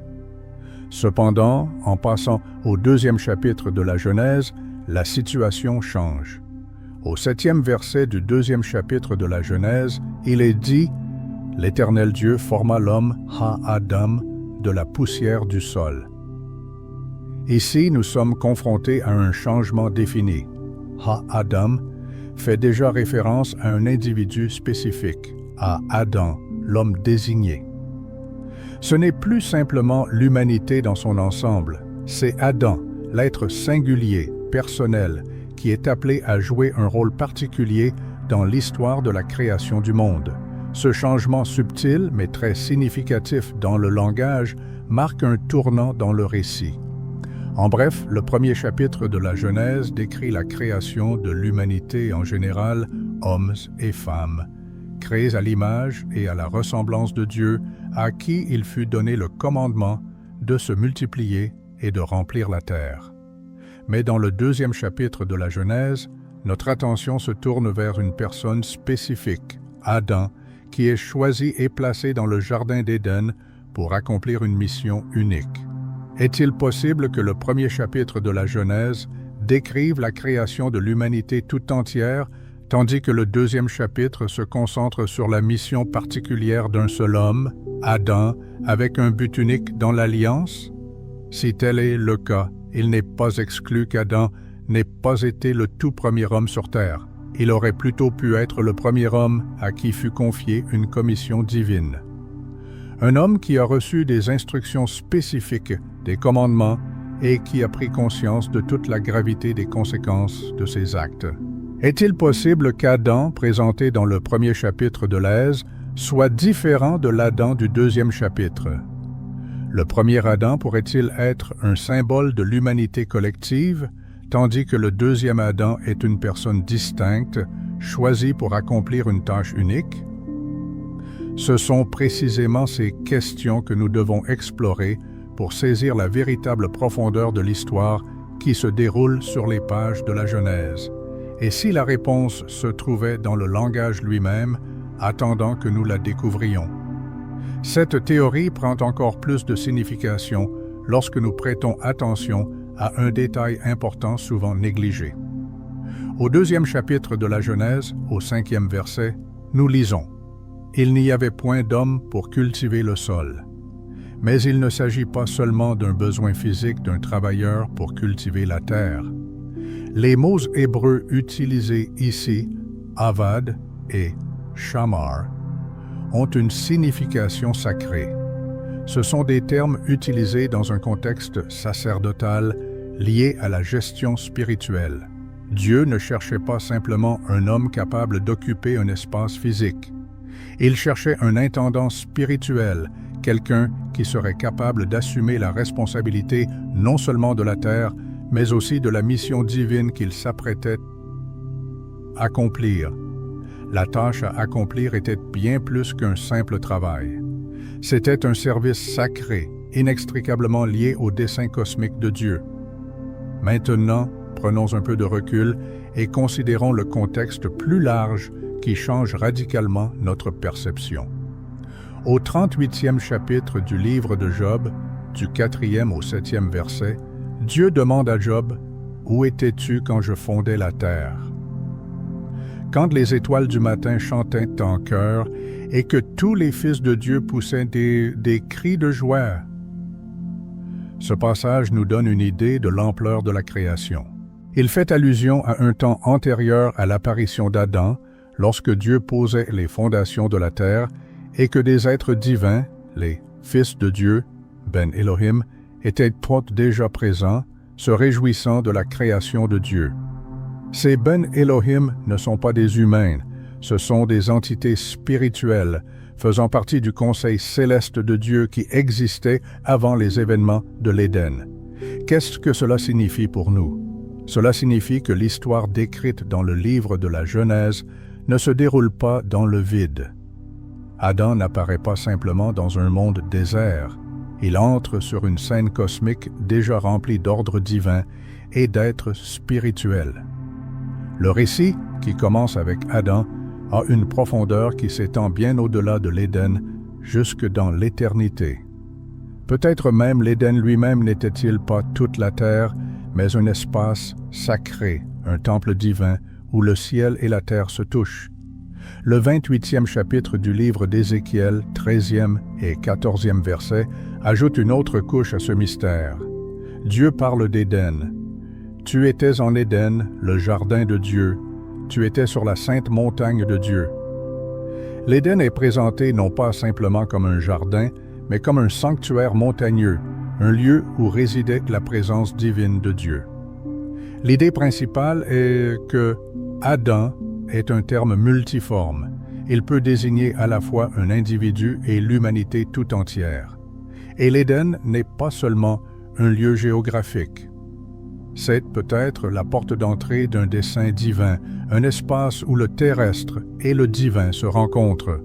Cependant, en passant au deuxième chapitre de la Genèse, la situation change. Au 7e verset du 2e chapitre de la Genèse, il est dit « L'Éternel Dieu forma l'homme, Ha-Adam, de la poussière du sol. » Ici, nous sommes confrontés à un changement défini. Ha-Adam fait déjà référence à un individu spécifique, à Adam, l'homme désigné. Ce n'est plus simplement l'humanité dans son ensemble, c'est Adam, l'être singulier, personnel, qui est appelé à jouer un rôle particulier dans l'histoire de la création du monde. Ce changement subtil, mais très significatif dans le langage, marque un tournant dans le récit. En bref, le premier chapitre de la Genèse décrit la création de l'humanité en général, hommes et femmes, créés à l'image et à la ressemblance de Dieu, à qui il fut donné le commandement de se multiplier et de remplir la terre. Mais dans le deuxième chapitre de la Genèse, notre attention se tourne vers une personne spécifique, Adam, qui est choisi et placé dans le Jardin d'Éden pour accomplir une mission unique. Est-il possible que le premier chapitre de la Genèse décrive la création de l'humanité tout entière, tandis que le deuxième chapitre se concentre sur la mission particulière d'un seul homme, Adam, avec un but unique dans l'Alliance? Si tel est le cas, il n'est pas exclu qu'Adam n'ait pas été le tout premier homme sur terre. Il aurait plutôt pu être le premier homme à qui fut confiée une commission divine. Un homme qui a reçu des instructions spécifiques, des commandements, et qui a pris conscience de toute la gravité des conséquences de ses actes. Est-il possible qu'Adam, présenté dans le premier chapitre de l'Èse, soit différent de l'Adam du deuxième chapitre? Le premier Adam pourrait-il être un symbole de l'humanité collective, tandis que le deuxième Adam est une personne distincte, choisie pour accomplir une tâche unique? Ce sont précisément ces questions que nous devons explorer pour saisir la véritable profondeur de l'histoire qui se déroule sur les pages de la Genèse. Et si la réponse se trouvait dans le langage lui-même, attendant que nous la découvrions. Cette théorie prend encore plus de signification lorsque nous prêtons attention à un détail important souvent négligé. Au 2e chapitre de la Genèse, au 5e verset, nous lisons « Il n'y avait point d'homme pour cultiver le sol. » Mais il ne s'agit pas seulement d'un besoin physique d'un travailleur pour cultiver la terre. Les mots hébreux utilisés ici, avad et shamar, ont une signification sacrée. Ce sont des termes utilisés dans un contexte sacerdotal lié à la gestion spirituelle. Dieu ne cherchait pas simplement un homme capable d'occuper un espace physique. Il cherchait un intendant spirituel, quelqu'un qui serait capable d'assumer la responsabilité non seulement de la terre, mais aussi de la mission divine qu'il s'apprêtait à accomplir. La tâche à accomplir était bien plus qu'un simple travail. C'était un service sacré, inextricablement lié au dessein cosmique de Dieu. Maintenant, prenons un peu de recul et considérons le contexte plus large qui change radicalement notre perception. Au 38e chapitre du livre de Job, du 4e au 7e verset, Dieu demande à Job « Où étais-tu quand je fondais la terre ?» Quand les étoiles du matin chantaient en chœur et que tous les fils de Dieu poussaient des cris de joie. Ce passage nous donne une idée de l'ampleur de la création. Il fait allusion à un temps antérieur à l'apparition d'Adam, lorsque Dieu posait les fondations de la terre et que des êtres divins, les fils de Dieu, Ben Elohim, étaient déjà présents, se réjouissant de la création de Dieu. Ces Ben Elohim ne sont pas des humains, ce sont des entités spirituelles, faisant partie du conseil céleste de Dieu qui existait avant les événements de l'Éden. Qu'est-ce que cela signifie pour nous? Cela signifie que l'histoire décrite dans le livre de la Genèse ne se déroule pas dans le vide. Adam n'apparaît pas simplement dans un monde désert. Il entre sur une scène cosmique déjà remplie d'ordre divin et d'êtres spirituels. Le récit, qui commence avec Adam, a une profondeur qui s'étend bien au-delà de l'Éden, jusque dans l'éternité. Peut-être même l'Éden lui-même n'était-il pas toute la terre, mais un espace sacré, un temple divin, où le ciel et la terre se touchent. Le 28e chapitre du livre d'Ézéchiel, 13e et 14e versets, ajoute une autre couche à ce mystère. Dieu parle d'Éden. « Tu étais en Éden, le jardin de Dieu. Tu étais sur la sainte montagne de Dieu. » L'Éden est présenté non pas simplement comme un jardin, mais comme un sanctuaire montagneux, un lieu où résidait la présence divine de Dieu. L'idée principale est que Adam est un terme multiforme. Il peut désigner à la fois un individu et l'humanité tout entière. Et l'Éden n'est pas seulement un lieu géographique. C'est peut-être la porte d'entrée d'un dessein divin, un espace où le terrestre et le divin se rencontrent.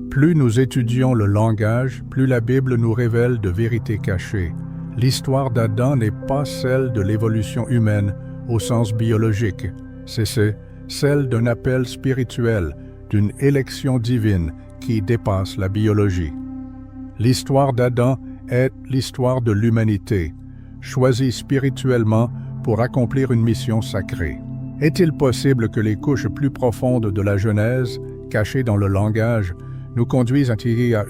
Plus nous étudions le langage, plus la Bible nous révèle de vérités cachées. L'histoire d'Adam n'est pas celle de l'évolution humaine au sens biologique. C'est celle d'un appel spirituel, d'une élection divine qui dépasse la biologie. L'histoire d'Adam est l'histoire de l'humanité, choisie spirituellement pour accomplir une mission sacrée. Est-il possible que les couches plus profondes de la Genèse, cachées dans le langage, nous conduisent à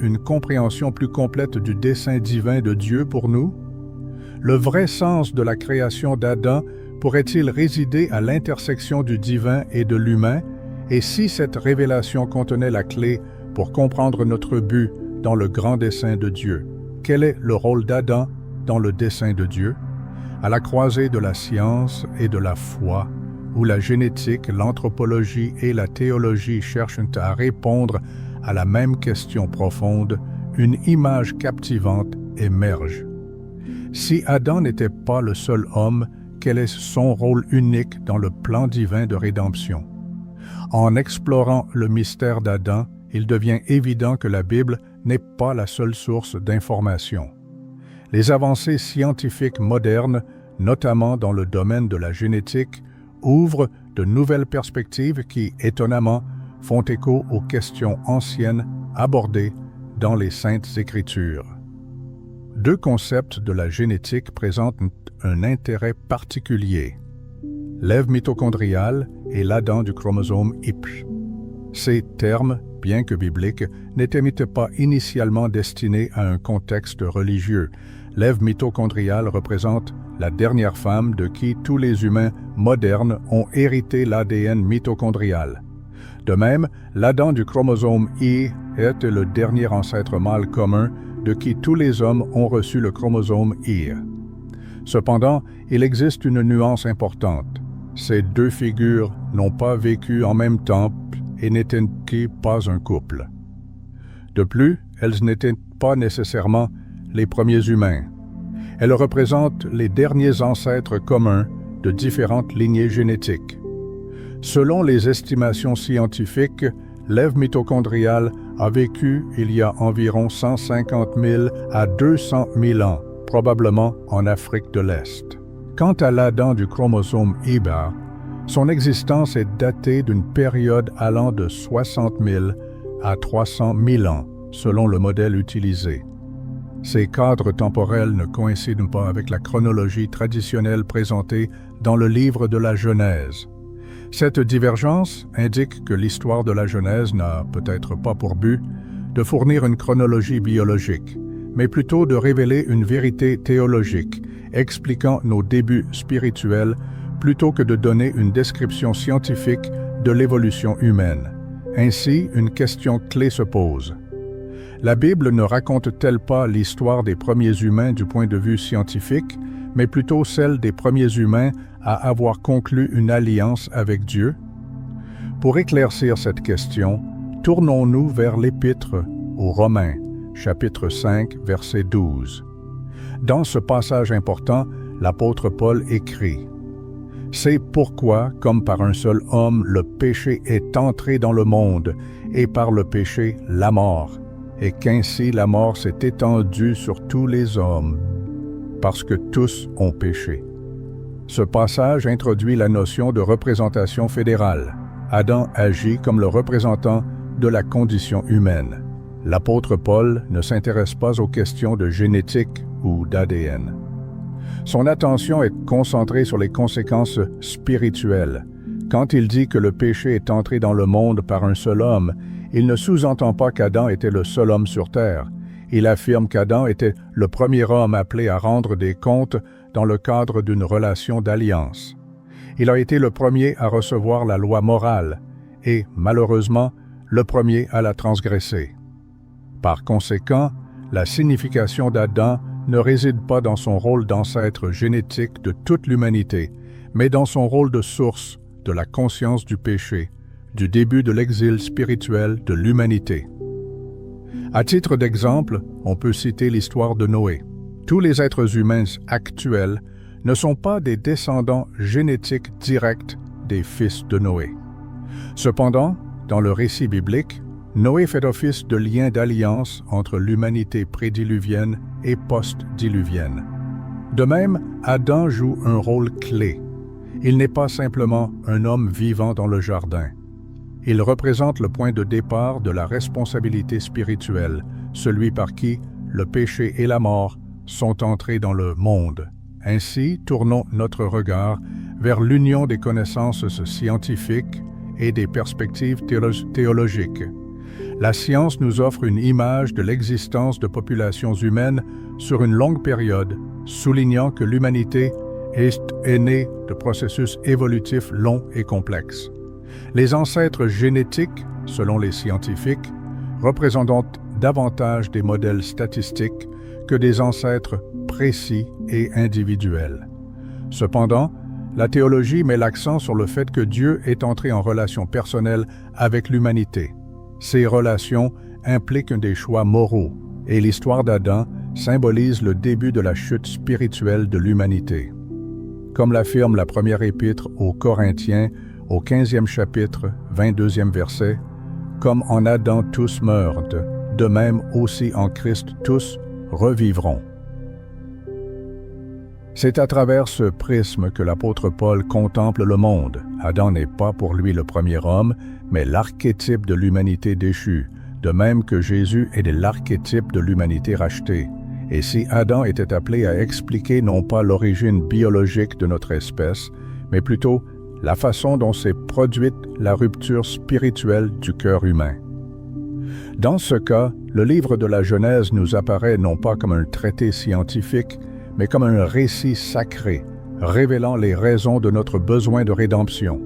une compréhension plus complète du dessein divin de Dieu pour nous? Le vrai sens de la création d'Adam pourrait-il résider à l'intersection du divin et de l'humain? Et si cette révélation contenait la clé pour comprendre notre but dans le grand dessein de Dieu, quel est le rôle d'Adam dans le dessein de Dieu? À la croisée de la science et de la foi, où la génétique, l'anthropologie et la théologie cherchent à répondre à la même question profonde, une image captivante émerge. Si Adam n'était pas le seul homme, quel est son rôle unique dans le plan divin de rédemption? En explorant le mystère d'Adam il devient évident que la Bible n'est pas la seule source d'information. Les avancées scientifiques modernes, notamment dans le domaine de la génétique, ouvrent de nouvelles perspectives qui, étonnamment, font écho aux questions anciennes abordées dans les Saintes Écritures. Deux concepts de la génétique présentent un intérêt particulier: l'Ève mitochondriale et l'Adam du chromosome Y. Ces termes, bien que bibliques, n'étaient pas initialement destinés à un contexte religieux. L'Ève mitochondriale représente la dernière femme de qui tous les humains modernes ont hérité l'ADN mitochondrial. De même, l'Adam du chromosome Y est le dernier ancêtre mâle commun de qui tous les hommes ont reçu le chromosome Y. Cependant, il existe une nuance importante. Ces deux figures n'ont pas vécu en même temps et n'étaient pas un couple. De plus, elles n'étaient pas nécessairement les premiers humains. Elles représentent les derniers ancêtres communs de différentes lignées génétiques. Selon les estimations scientifiques, l'Ève mitochondriale a vécu il y a environ 150 000 à 200 000 ans, probablement en Afrique de l'Est. Quant à l'Adam du chromosome Y, son existence est datée d'une période allant de 60 000 à 300 000 ans, selon le modèle utilisé. Ces cadres temporels ne coïncident pas avec la chronologie traditionnelle présentée dans le livre de la Genèse. Cette divergence indique que l'histoire de la Genèse n'a peut-être pas pour but de fournir une chronologie biologique, mais plutôt de révéler une vérité théologique, expliquant nos débuts spirituels plutôt que de donner une description scientifique de l'évolution humaine. Ainsi, une question clé se pose. La Bible ne raconte-t-elle pas l'histoire des premiers humains du point de vue scientifique, mais plutôt celle des premiers humains à avoir conclu une alliance avec Dieu? Pour éclaircir cette question, tournons-nous vers l'Épître aux Romains, chapitre 5, verset 12. Dans ce passage important, l'apôtre Paul écrit: « C'est pourquoi, comme par un seul homme, le péché est entré dans le monde, et par le péché, la mort, et qu'ainsi la mort s'est étendue sur tous les hommes, parce que tous ont péché. » Ce passage introduit la notion de représentation fédérale. Adam agit comme le représentant de la condition humaine. L'apôtre Paul ne s'intéresse pas aux questions de génétique ou d'ADN. Son attention est concentrée sur les conséquences spirituelles. Quand il dit que le péché est entré dans le monde par un seul homme, il ne sous-entend pas qu'Adam était le seul homme sur terre. Il affirme qu'Adam était le premier homme appelé à rendre des comptes dans le cadre d'une relation d'alliance. Il a été le premier à recevoir la loi morale et, malheureusement, le premier à la transgresser. Par conséquent, la signification d'Adam ne réside pas dans son rôle d'ancêtre génétique de toute l'humanité, mais dans son rôle de source de la conscience du péché, du début de l'exil spirituel de l'humanité. À titre d'exemple, on peut citer l'histoire de Noé. Tous les êtres humains actuels ne sont pas des descendants génétiques directs des fils de Noé. Cependant, dans le récit biblique, Noé fait office de lien d'alliance entre l'humanité prédiluvienne et post-diluvienne. De même, Adam joue un rôle clé. Il n'est pas simplement un homme vivant dans le jardin. Il représente le point de départ de la responsabilité spirituelle, celui par qui le péché et la mort sont entrés dans le monde. Ainsi, tournons notre regard vers l'union des connaissances scientifiques et des perspectives théologiques. La science nous offre une image de l'existence de populations humaines sur une longue période, soulignant que l'humanité est née de processus évolutifs longs et complexes. Les ancêtres génétiques, selon les scientifiques, représentent davantage des modèles statistiques que des ancêtres précis et individuels. Cependant, la théologie met l'accent sur le fait que Dieu est entré en relation personnelle avec l'humanité. Ces relations impliquent des choix moraux, et l'histoire d'Adam symbolise le début de la chute spirituelle de l'humanité. Comme l'affirme la première épître aux Corinthiens, au 15e chapitre, 22e verset, comme en Adam tous meurent, de même aussi en Christ tous revivront. C'est à travers ce prisme que l'apôtre Paul contemple le monde. Adam n'est pas pour lui le premier homme, mais l'archétype de l'humanité déchue, de même que Jésus est l'archétype de l'humanité rachetée. Et si Adam était appelé à expliquer non pas l'origine biologique de notre espèce, mais plutôt la façon dont s'est produite la rupture spirituelle du cœur humain. Dans ce cas, le livre de la Genèse nous apparaît non pas comme un traité scientifique, mais comme un récit sacré, révélant les raisons de notre besoin de rédemption.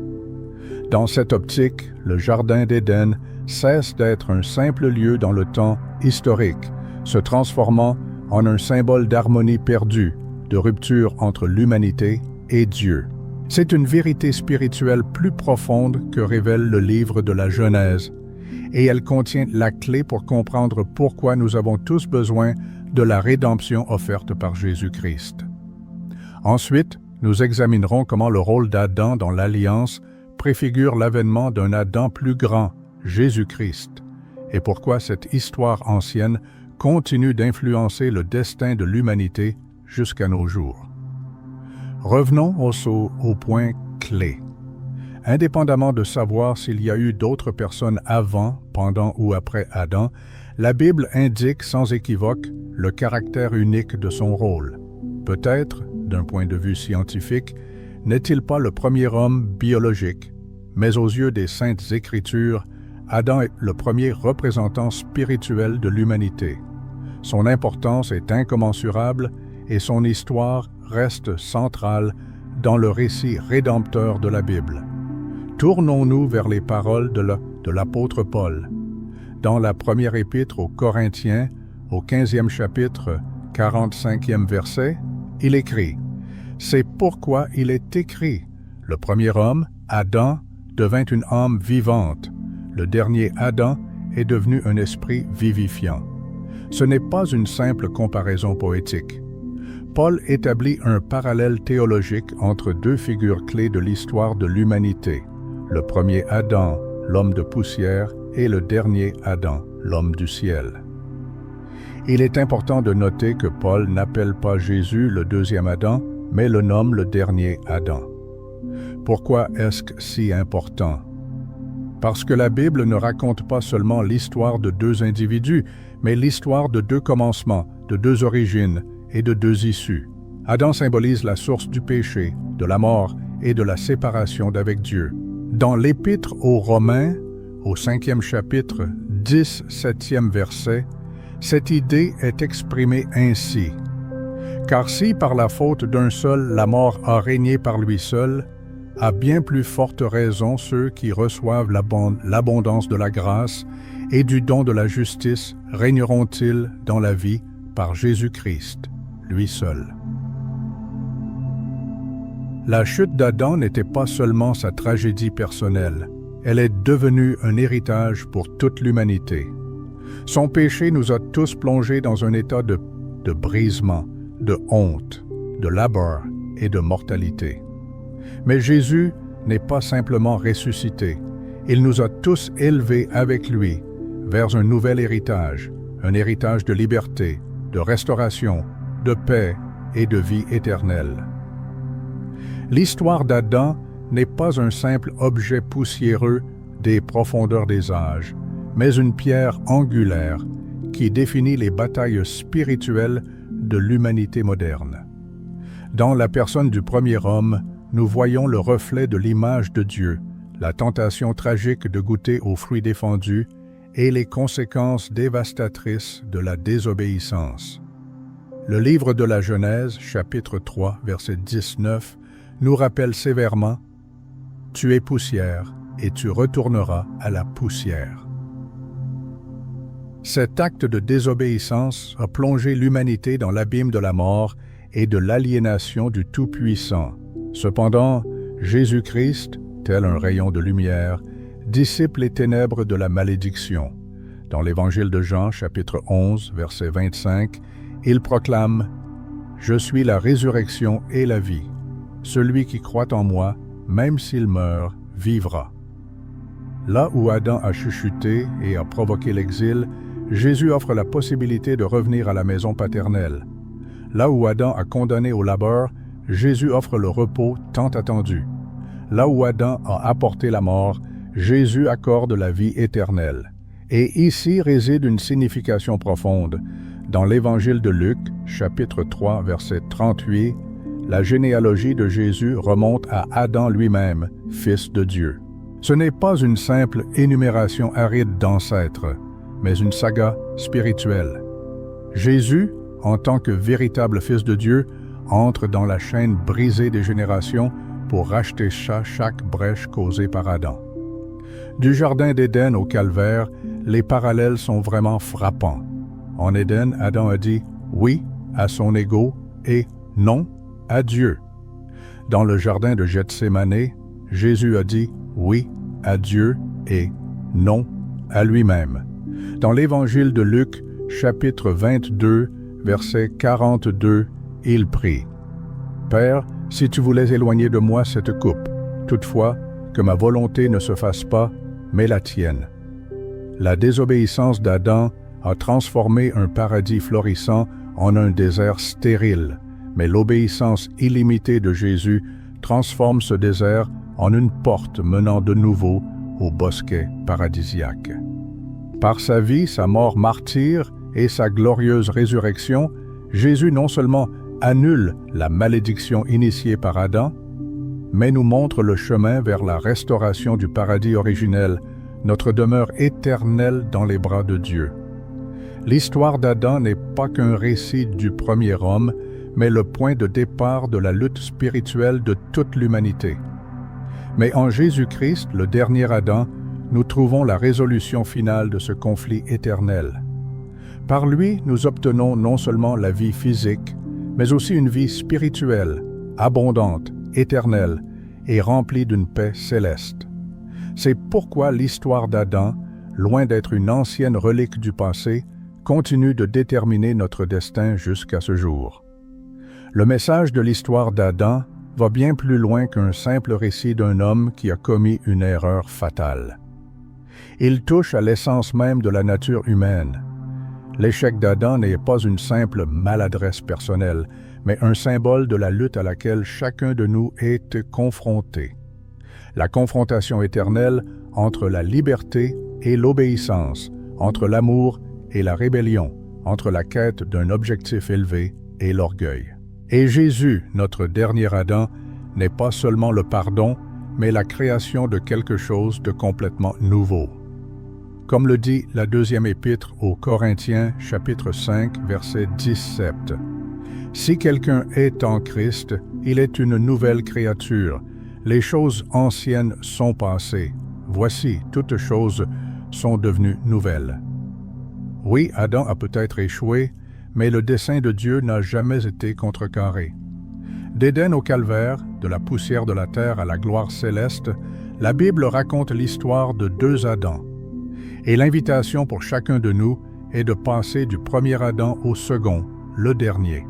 Dans cette optique, le Jardin d'Éden cesse d'être un simple lieu dans le temps historique, se transformant en un symbole d'harmonie perdue, de rupture entre l'humanité et Dieu. C'est une vérité spirituelle plus profonde que révèle le livre de la Genèse, et elle contient la clé pour comprendre pourquoi nous avons tous besoin de la rédemption offerte par Jésus-Christ. Ensuite, nous examinerons comment le rôle d'Adam dans l'Alliance préfigure l'avènement d'un Adam plus grand, Jésus-Christ, et pourquoi cette histoire ancienne continue d'influencer le destin de l'humanité jusqu'à nos jours. Revenons au point clé. Indépendamment de savoir s'il y a eu d'autres personnes avant, pendant ou après Adam, la Bible indique sans équivoque le caractère unique de son rôle. Peut-être, d'un point de vue scientifique, n'est-il pas le premier homme biologique, mais aux yeux des Saintes Écritures, Adam est le premier représentant spirituel de l'humanité. Son importance est incommensurable et son histoire reste centrale dans le récit rédempteur de la Bible. Tournons-nous vers les paroles de l'apôtre Paul. Dans la première épître aux Corinthiens, au 15e chapitre, 45e verset, il écrit « C'est pourquoi il est écrit, le premier homme, Adam, devint une âme vivante. Le dernier Adam est devenu un esprit vivifiant. » Ce n'est pas une simple comparaison poétique. Paul établit un parallèle théologique entre deux figures clés de l'histoire de l'humanité. Le premier Adam, l'homme de poussière, et le dernier Adam, l'homme du ciel. Il est important de noter que Paul n'appelle pas Jésus le deuxième Adam, mais le nomme le dernier Adam. Pourquoi est-ce si important? Parce que la Bible ne raconte pas seulement l'histoire de deux individus, mais l'histoire de deux commencements, de deux origines et de deux issues. Adam symbolise la source du péché, de la mort et de la séparation d'avec Dieu. Dans l'Épître aux Romains, au 5e chapitre, 17e verset, cette idée est exprimée ainsi. « Car si par la faute d'un seul la mort a régné par lui seul, à bien plus forte raison ceux qui reçoivent l'abondance de la grâce et du don de la justice régneront-ils dans la vie par Jésus-Christ, lui seul. » La chute d'Adam n'était pas seulement sa tragédie personnelle, elle est devenue un héritage pour toute l'humanité. Son péché nous a tous plongés dans un état de brisement, de honte, de labeur et de mortalité. Mais Jésus n'est pas simplement ressuscité, il nous a tous élevés avec lui vers un nouvel héritage, un héritage de liberté, de restauration, de paix et de vie éternelle. L'histoire d'Adam n'est pas un simple objet poussiéreux des profondeurs des âges, mais une pierre angulaire qui définit les batailles spirituelles de l'humanité moderne. Dans la personne du premier homme, nous voyons le reflet de l'image de Dieu, la tentation tragique de goûter aux fruits défendus et les conséquences dévastatrices de la désobéissance. Le livre de la Genèse, chapitre 3, verset 19, nous rappelle sévèrement « Tu es poussière et tu retourneras à la poussière ». Cet acte de désobéissance a plongé l'humanité dans l'abîme de la mort et de l'aliénation du Tout-Puissant. Cependant, Jésus-Christ, tel un rayon de lumière, dissipe les ténèbres de la malédiction. Dans l'Évangile de Jean, chapitre 11, verset 25, il proclame « Je suis la résurrection et la vie. Celui qui croit en moi, même s'il meurt, vivra. » Là où Adam a chuchoté et a provoqué l'exil, Jésus offre la possibilité de revenir à la maison paternelle. Là où Adam a condamné au labeur, Jésus offre le repos tant attendu. Là où Adam a apporté la mort, Jésus accorde la vie éternelle. Et ici réside une signification profonde. Dans l'Évangile de Luc, chapitre 3, verset 38, la généalogie de Jésus remonte à Adam lui-même, fils de Dieu. Ce n'est pas une simple énumération aride d'ancêtres, mais une saga spirituelle. Jésus, en tant que véritable Fils de Dieu, entre dans la chaîne brisée des générations pour racheter chaque brèche causée par Adam. Du Jardin d'Éden au Calvaire, les parallèles sont vraiment frappants. En Éden, Adam a dit « oui » à son ego et « non » à Dieu. Dans le Jardin de Gethsémane, Jésus a dit « oui » à Dieu et « non » à lui-même. Dans l'Évangile de Luc, chapitre 22, verset 42, il prie « Père, si tu voulais éloigner de moi cette coupe, toutefois, que ma volonté ne se fasse pas, mais la tienne. » La désobéissance d'Adam a transformé un paradis florissant en un désert stérile, mais l'obéissance illimitée de Jésus transforme ce désert en une porte menant de nouveau au bosquet paradisiaque. Par sa vie, sa mort martyre et sa glorieuse résurrection, Jésus non seulement annule la malédiction initiée par Adam, mais nous montre le chemin vers la restauration du paradis originel, notre demeure éternelle dans les bras de Dieu. L'histoire d'Adam n'est pas qu'un récit du premier homme, mais le point de départ de la lutte spirituelle de toute l'humanité. Mais en Jésus-Christ, le dernier Adam, nous trouvons la résolution finale de ce conflit éternel. Par lui, nous obtenons non seulement la vie physique, mais aussi une vie spirituelle, abondante, éternelle et remplie d'une paix céleste. C'est pourquoi l'histoire d'Adam, loin d'être une ancienne relique du passé, continue de déterminer notre destin jusqu'à ce jour. Le message de l'histoire d'Adam va bien plus loin qu'un simple récit d'un homme qui a commis une erreur fatale. Il touche à l'essence même de la nature humaine. L'échec d'Adam n'est pas une simple maladresse personnelle, mais un symbole de la lutte à laquelle chacun de nous est confronté. La confrontation éternelle entre la liberté et l'obéissance, entre l'amour et la rébellion, entre la quête d'un objectif élevé et l'orgueil. Et Jésus, notre dernier Adam, n'est pas seulement le pardon, mais la création de quelque chose de complètement nouveau. Comme le dit la deuxième épître aux Corinthiens, chapitre 5, verset 17. « Si quelqu'un est en Christ, il est une nouvelle créature. Les choses anciennes sont passées. Voici, toutes choses sont devenues nouvelles. » Oui, Adam a peut-être échoué, mais le dessein de Dieu n'a jamais été contrecarré. D'Éden au calvaire, de la poussière de la terre à la gloire céleste, la Bible raconte l'histoire de deux Adams. Et l'invitation pour chacun de nous est de passer du premier Adam au second, le dernier.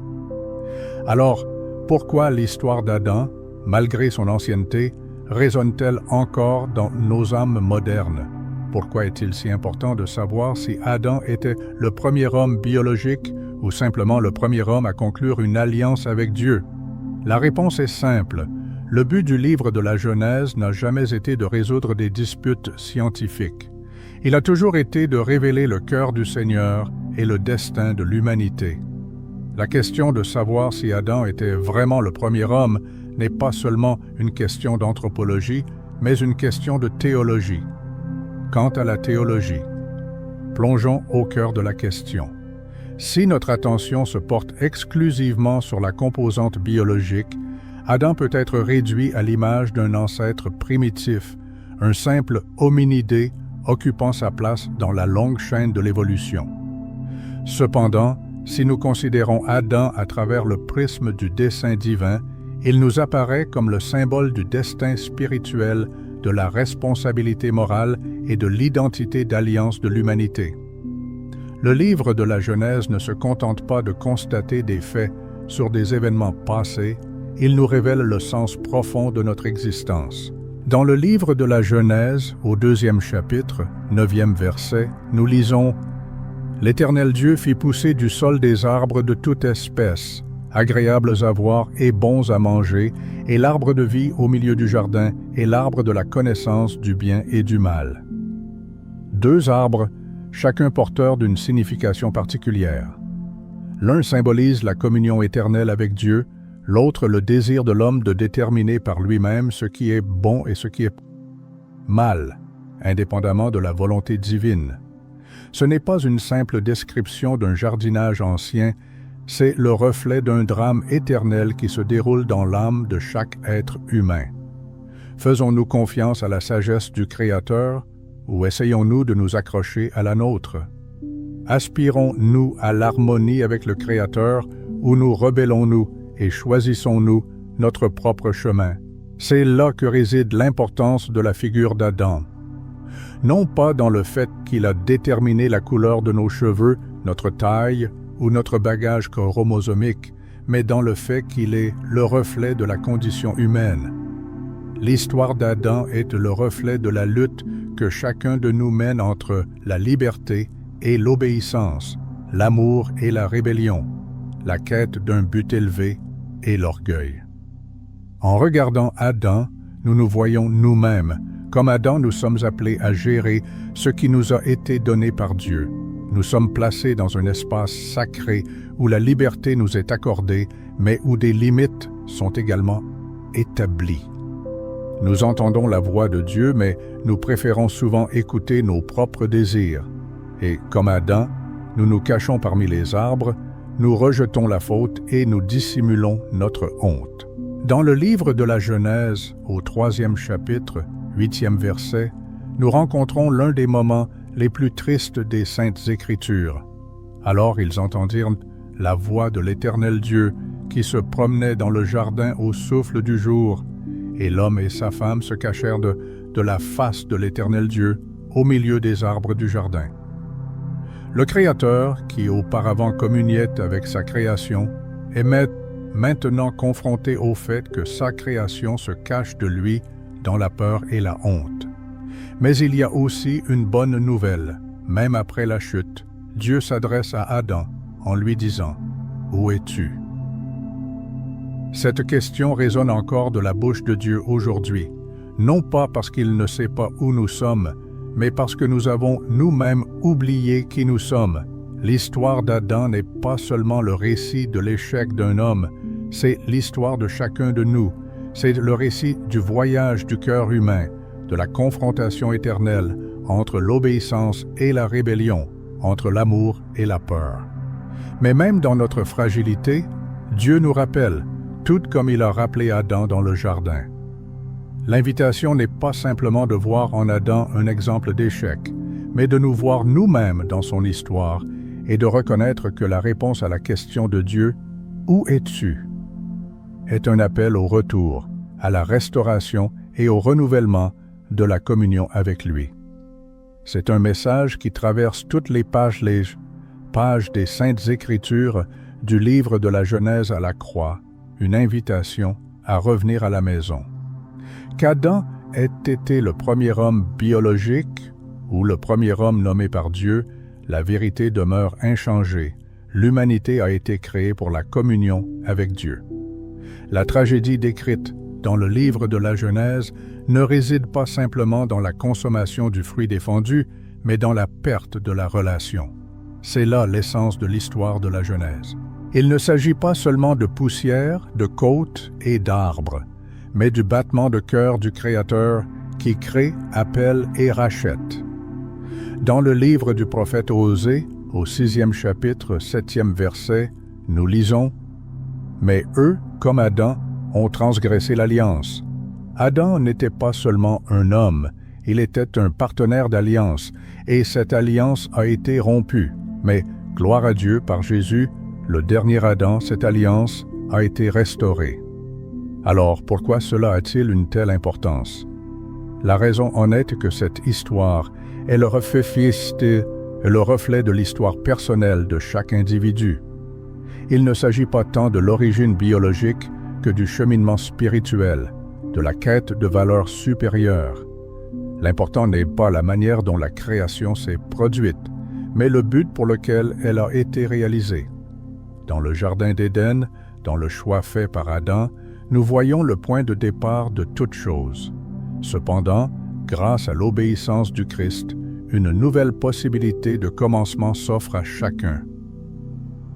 Alors, pourquoi l'histoire d'Adam, malgré son ancienneté, résonne-t-elle encore dans nos âmes modernes? Pourquoi est-il si important de savoir si Adam était le premier homme biologique ou simplement le premier homme à conclure une alliance avec Dieu? La réponse est simple. Le but du livre de la Genèse n'a jamais été de résoudre des disputes scientifiques. Il a toujours été de révéler le cœur du Seigneur et le destin de l'humanité. La question de savoir si Adam était vraiment le premier homme n'est pas seulement une question d'anthropologie, mais une question de théologie. Quant à la théologie, plongeons au cœur de la question. Si notre attention se porte exclusivement sur la composante biologique, Adam peut être réduit à l'image d'un ancêtre primitif, un simple hominidé occupant sa place dans la longue chaîne de l'évolution. Cependant, si nous considérons Adam à travers le prisme du dessein divin, il nous apparaît comme le symbole du destin spirituel, de la responsabilité morale et de l'identité d'alliance de l'humanité. Le livre de la Genèse ne se contente pas de constater des faits sur des événements passés, il nous révèle le sens profond de notre existence. Dans le livre de la Genèse, au 2e chapitre, 9e verset, nous lisons « L'Éternel Dieu fit pousser du sol des arbres de toute espèce, agréables à voir et bons à manger, et l'arbre de vie au milieu du jardin, et l'arbre de la connaissance du bien et du mal. » 2 arbres, chacun porteur d'une signification particulière. L'un symbolise la communion éternelle avec Dieu, l'autre le désir de l'homme de déterminer par lui-même ce qui est bon et ce qui est mal, indépendamment de la volonté divine. Ce n'est pas une simple description d'un jardinage ancien, c'est le reflet d'un drame éternel qui se déroule dans l'âme de chaque être humain. Faisons-nous confiance à la sagesse du Créateur ou essayons-nous de nous accrocher à la nôtre? Aspirons-nous à l'harmonie avec le Créateur ou nous rebellons-nous et choisissons-nous notre propre chemin? C'est là que réside l'importance de la figure d'Adam. Non pas dans le fait qu'il a déterminé la couleur de nos cheveux, notre taille ou notre bagage chromosomique, mais dans le fait qu'il est le reflet de la condition humaine. L'histoire d'Adam est le reflet de la lutte que chacun de nous mène entre la liberté et l'obéissance, l'amour et la rébellion, la quête d'un but élevé et l'orgueil. En regardant Adam, nous nous voyons nous-mêmes. Comme Adam, nous sommes appelés à gérer ce qui nous a été donné par Dieu. Nous sommes placés dans un espace sacré où la liberté nous est accordée, mais où des limites sont également établies. Nous entendons la voix de Dieu, mais nous préférons souvent écouter nos propres désirs. Et comme Adam, nous nous cachons parmi les arbres, nous rejetons la faute et nous dissimulons notre honte. Dans le livre de la Genèse, au 3e chapitre, 8e verset, nous rencontrons l'un des moments les plus tristes des Saintes Écritures. Alors ils entendirent la voix de l'Éternel Dieu qui se promenait dans le jardin au souffle du jour, et l'homme et sa femme se cachèrent de la face de l'Éternel Dieu au milieu des arbres du jardin. Le Créateur, qui auparavant communiait avec sa création, est maintenant confronté au fait que sa création se cache de lui dans la peur et la honte. Mais il y a aussi une bonne nouvelle. Même après la chute, Dieu s'adresse à Adam en lui disant « Où es-tu » Cette question résonne encore de la bouche de Dieu aujourd'hui, non pas parce qu'il ne sait pas où nous sommes, mais parce que nous avons nous-mêmes oublié qui nous sommes. L'histoire d'Adam n'est pas seulement le récit de l'échec d'un homme, c'est l'histoire de chacun de nous. C'est le récit du voyage du cœur humain, de la confrontation éternelle entre l'obéissance et la rébellion, entre l'amour et la peur. Mais même dans notre fragilité, Dieu nous rappelle, tout comme il a rappelé Adam dans le jardin. L'invitation n'est pas simplement de voir en Adam un exemple d'échec, mais de nous voir nous-mêmes dans son histoire et de reconnaître que la réponse à la question de Dieu « Où es-tu » est un appel au retour, à la restauration et au renouvellement de la communion avec lui. C'est un message qui traverse toutes les pages des Saintes Écritures, du livre de la Genèse à la croix, une invitation à revenir à la maison. Qu'Adam ait été le premier homme biologique ou le premier homme nommé par Dieu, la vérité demeure inchangée. L'humanité a été créée pour la communion avec Dieu. La tragédie décrite dans le livre de la Genèse ne réside pas simplement dans la consommation du fruit défendu, mais dans la perte de la relation. C'est là l'essence de l'histoire de la Genèse. Il ne s'agit pas seulement de poussière, de côtes et d'arbres, mais du battement de cœur du Créateur qui crée, appelle et rachète. Dans le livre du prophète Osée, au 6e chapitre, 7e verset, nous lisons « Mais eux, comme Adam, ont transgressé l'alliance. Adam n'était pas seulement un homme, il était un partenaire d'alliance, et cette alliance a été rompue. Mais, gloire à Dieu, par Jésus, le dernier Adam, cette alliance a été restaurée. Alors, pourquoi cela a-t-il une telle importance? La raison honnête est que cette histoire est le reflet de l'histoire personnelle de chaque individu. Il ne s'agit pas tant de l'origine biologique que du cheminement spirituel, de la quête de valeurs supérieures. L'important n'est pas la manière dont la création s'est produite, mais le but pour lequel elle a été réalisée. Dans le Jardin d'Éden, dans le choix fait par Adam, nous voyons le point de départ de toute chose. Cependant, grâce à l'obéissance du Christ, une nouvelle possibilité de commencement s'offre à chacun.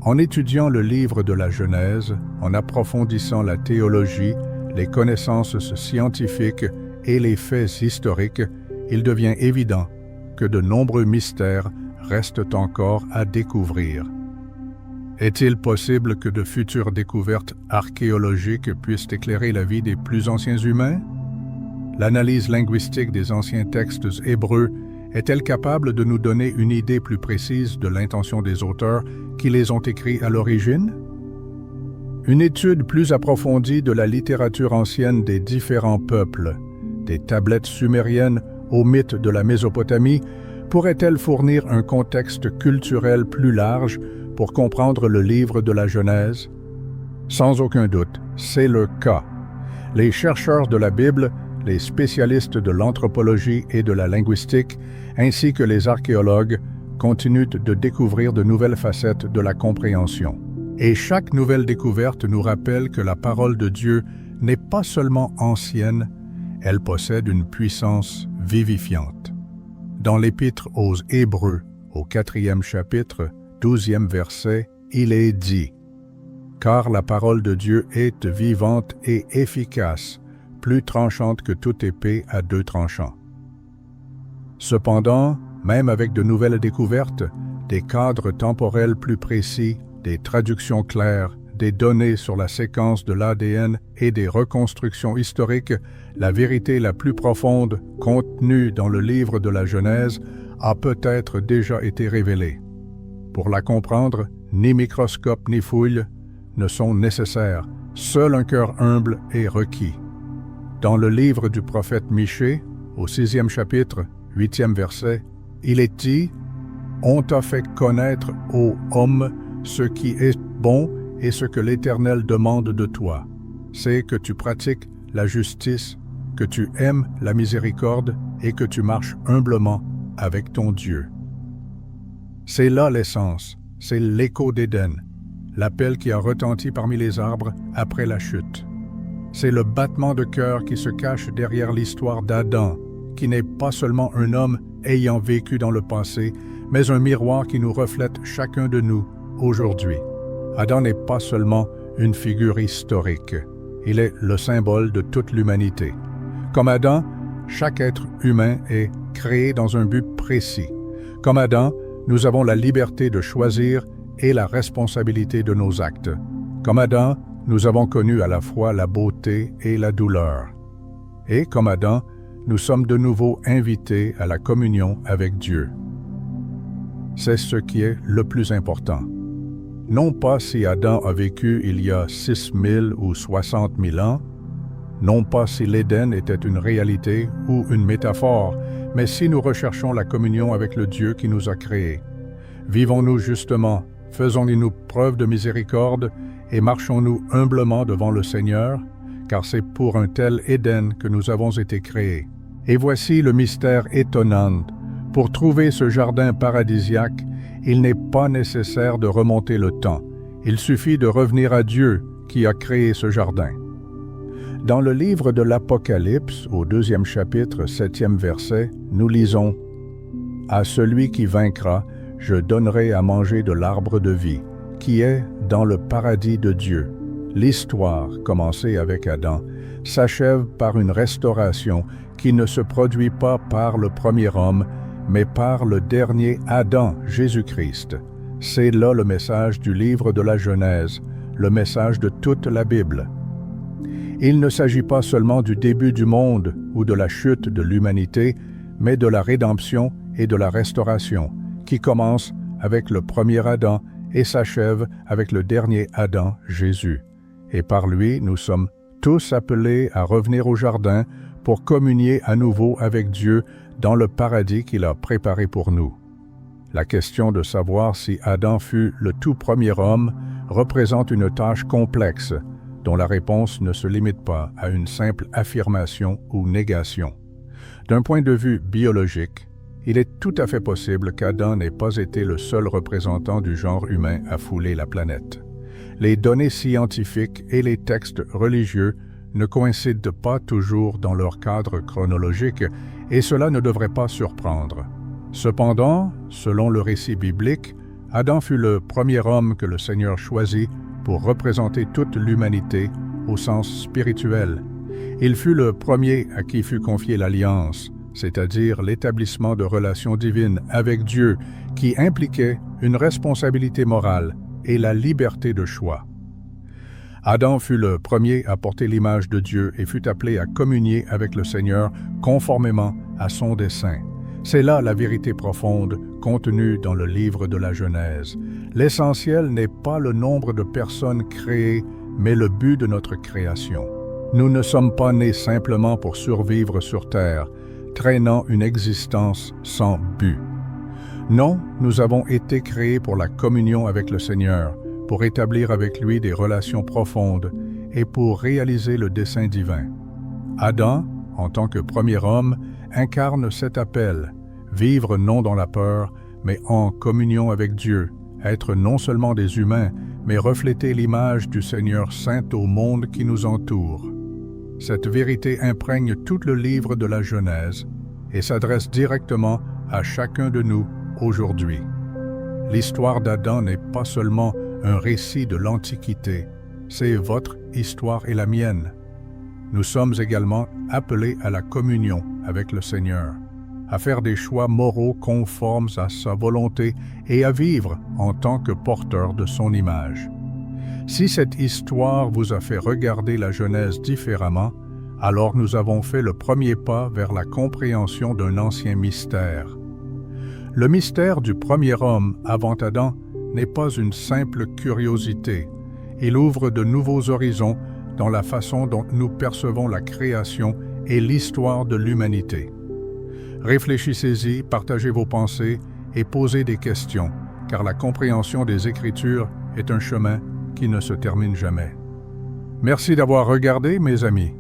En étudiant le livre de la Genèse, en approfondissant la théologie, les connaissances scientifiques et les faits historiques, il devient évident que de nombreux mystères restent encore à découvrir. Est-il possible que de futures découvertes archéologiques puissent éclairer la vie des plus anciens humains? L'analyse linguistique des anciens textes hébreux est-elle capable de nous donner une idée plus précise de l'intention des auteurs qui les ont écrits à l'origine? Une étude plus approfondie de la littérature ancienne des différents peuples, des tablettes sumériennes aux mythes de la Mésopotamie, pourrait-elle fournir un contexte culturel plus large pour comprendre le livre de la Genèse? Sans aucun doute, c'est le cas. Les chercheurs de la Bible, les spécialistes de l'anthropologie et de la linguistique, ainsi que les archéologues, continuent de découvrir de nouvelles facettes de la compréhension. Et chaque nouvelle découverte nous rappelle que la parole de Dieu n'est pas seulement ancienne, elle possède une puissance vivifiante. Dans l'Épître aux Hébreux, au 4e chapitre, 12e verset, il est dit « Car la parole de Dieu est vivante et efficace, plus tranchante que toute épée à deux tranchants. » Cependant, même avec de nouvelles découvertes, des cadres temporels plus précis, des traductions claires, des données sur la séquence de l'ADN et des reconstructions historiques, la vérité la plus profonde contenue dans le livre de la Genèse a peut-être déjà été révélée. Pour la comprendre, ni microscope ni fouille ne sont nécessaires, seul un cœur humble est requis. Dans le livre du prophète Michée, au 6e chapitre, 8e verset, il est dit « On t'a fait connaître, ô homme, ce qui est bon et ce que l'Éternel demande de toi. C'est que tu pratiques la justice, que tu aimes la miséricorde et que tu marches humblement avec ton Dieu. » C'est là l'essence, c'est l'écho d'Éden, l'appel qui a retenti parmi les arbres après la chute. C'est le battement de cœur qui se cache derrière l'histoire d'Adam, qui n'est pas seulement un homme ayant vécu dans le passé, mais un miroir qui nous reflète chacun de nous aujourd'hui. Adam n'est pas seulement une figure historique, il est le symbole de toute l'humanité. Comme Adam, chaque être humain est créé dans un but précis. Comme Adam, nous avons la liberté de choisir et la responsabilité de nos actes. Comme Adam, nous avons connu à la fois la beauté et la douleur. Et comme Adam, nous sommes de nouveau invités à la communion avec Dieu. C'est ce qui est le plus important. Non pas si Adam a vécu il y a 6000 ou 60 000 ans, non pas si l'Éden était une réalité ou une métaphore, mais si nous recherchons la communion avec le Dieu qui nous a créés. Vivons-nous justement, faisons-nous preuve de miséricorde et marchons-nous humblement devant le Seigneur, car c'est pour un tel Éden que nous avons été créés. Et voici le mystère étonnant. Pour trouver ce jardin paradisiaque, il n'est pas nécessaire de remonter le temps. Il suffit de revenir à Dieu qui a créé ce jardin. Dans le livre de l'Apocalypse, au 2e chapitre, 7e verset, nous lisons « À celui qui vaincra, je donnerai à manger de l'arbre de vie, qui est dans le paradis de Dieu. » L'histoire, commencée avec Adam, s'achève par une restauration qui ne se produit pas par le premier homme, mais par le dernier Adam, Jésus-Christ. C'est là le message du livre de la Genèse, le message de toute la Bible. Il ne s'agit pas seulement du début du monde ou de la chute de l'humanité, mais de la rédemption et de la restauration, qui commence avec le premier Adam et s'achève avec le dernier Adam, Jésus. Et par lui, nous sommes tous appelés à revenir au jardin pour communier à nouveau avec Dieu dans le paradis qu'il a préparé pour nous. La question de savoir si Adam fut le tout premier homme représente une tâche complexe, dont la réponse ne se limite pas à une simple affirmation ou négation. D'un point de vue biologique, il est tout à fait possible qu'Adam n'ait pas été le seul représentant du genre humain à fouler la planète. Les données scientifiques et les textes religieux ne coïncident pas toujours dans leur cadre chronologique et cela ne devrait pas surprendre. Cependant, selon le récit biblique, Adam fut le premier homme que le Seigneur choisit pour représenter toute l'humanité au sens spirituel. Il fut le premier à qui fut confiée l'alliance, c'est-à-dire l'établissement de relations divines avec Dieu qui impliquait une responsabilité morale et la liberté de choix. Adam fut le premier à porter l'image de Dieu et fut appelé à communier avec le Seigneur conformément à son dessein. C'est là la vérité profonde contenue dans le livre de la Genèse. L'essentiel n'est pas le nombre de personnes créées, mais le but de notre création. Nous ne sommes pas nés simplement pour survivre sur Terre, traînant une existence sans but. Non, nous avons été créés pour la communion avec le Seigneur, pour établir avec lui des relations profondes et pour réaliser le dessein divin. Adam, en tant que premier homme, incarne cet appel, vivre non dans la peur, mais en communion avec Dieu, être non seulement des humains, mais refléter l'image du Seigneur saint au monde qui nous entoure. Cette vérité imprègne tout le livre de la Genèse et s'adresse directement à chacun de nous aujourd'hui. L'histoire d'Adam n'est pas seulement un récit de l'Antiquité, c'est votre histoire et la mienne. Nous sommes également appelés à la communion avec le Seigneur, à faire des choix moraux conformes à sa volonté et à vivre en tant que porteurs de son image. Si cette histoire vous a fait regarder la Genèse différemment, alors nous avons fait le premier pas vers la compréhension d'un ancien mystère. Le mystère du premier homme avant Adam n'est pas une simple curiosité. Il ouvre de nouveaux horizons dans la façon dont nous percevons la création et l'histoire de l'humanité. Réfléchissez-y, partagez vos pensées et posez des questions, car la compréhension des Écritures est un chemin qui ne se termine jamais. Merci d'avoir regardé, mes amis.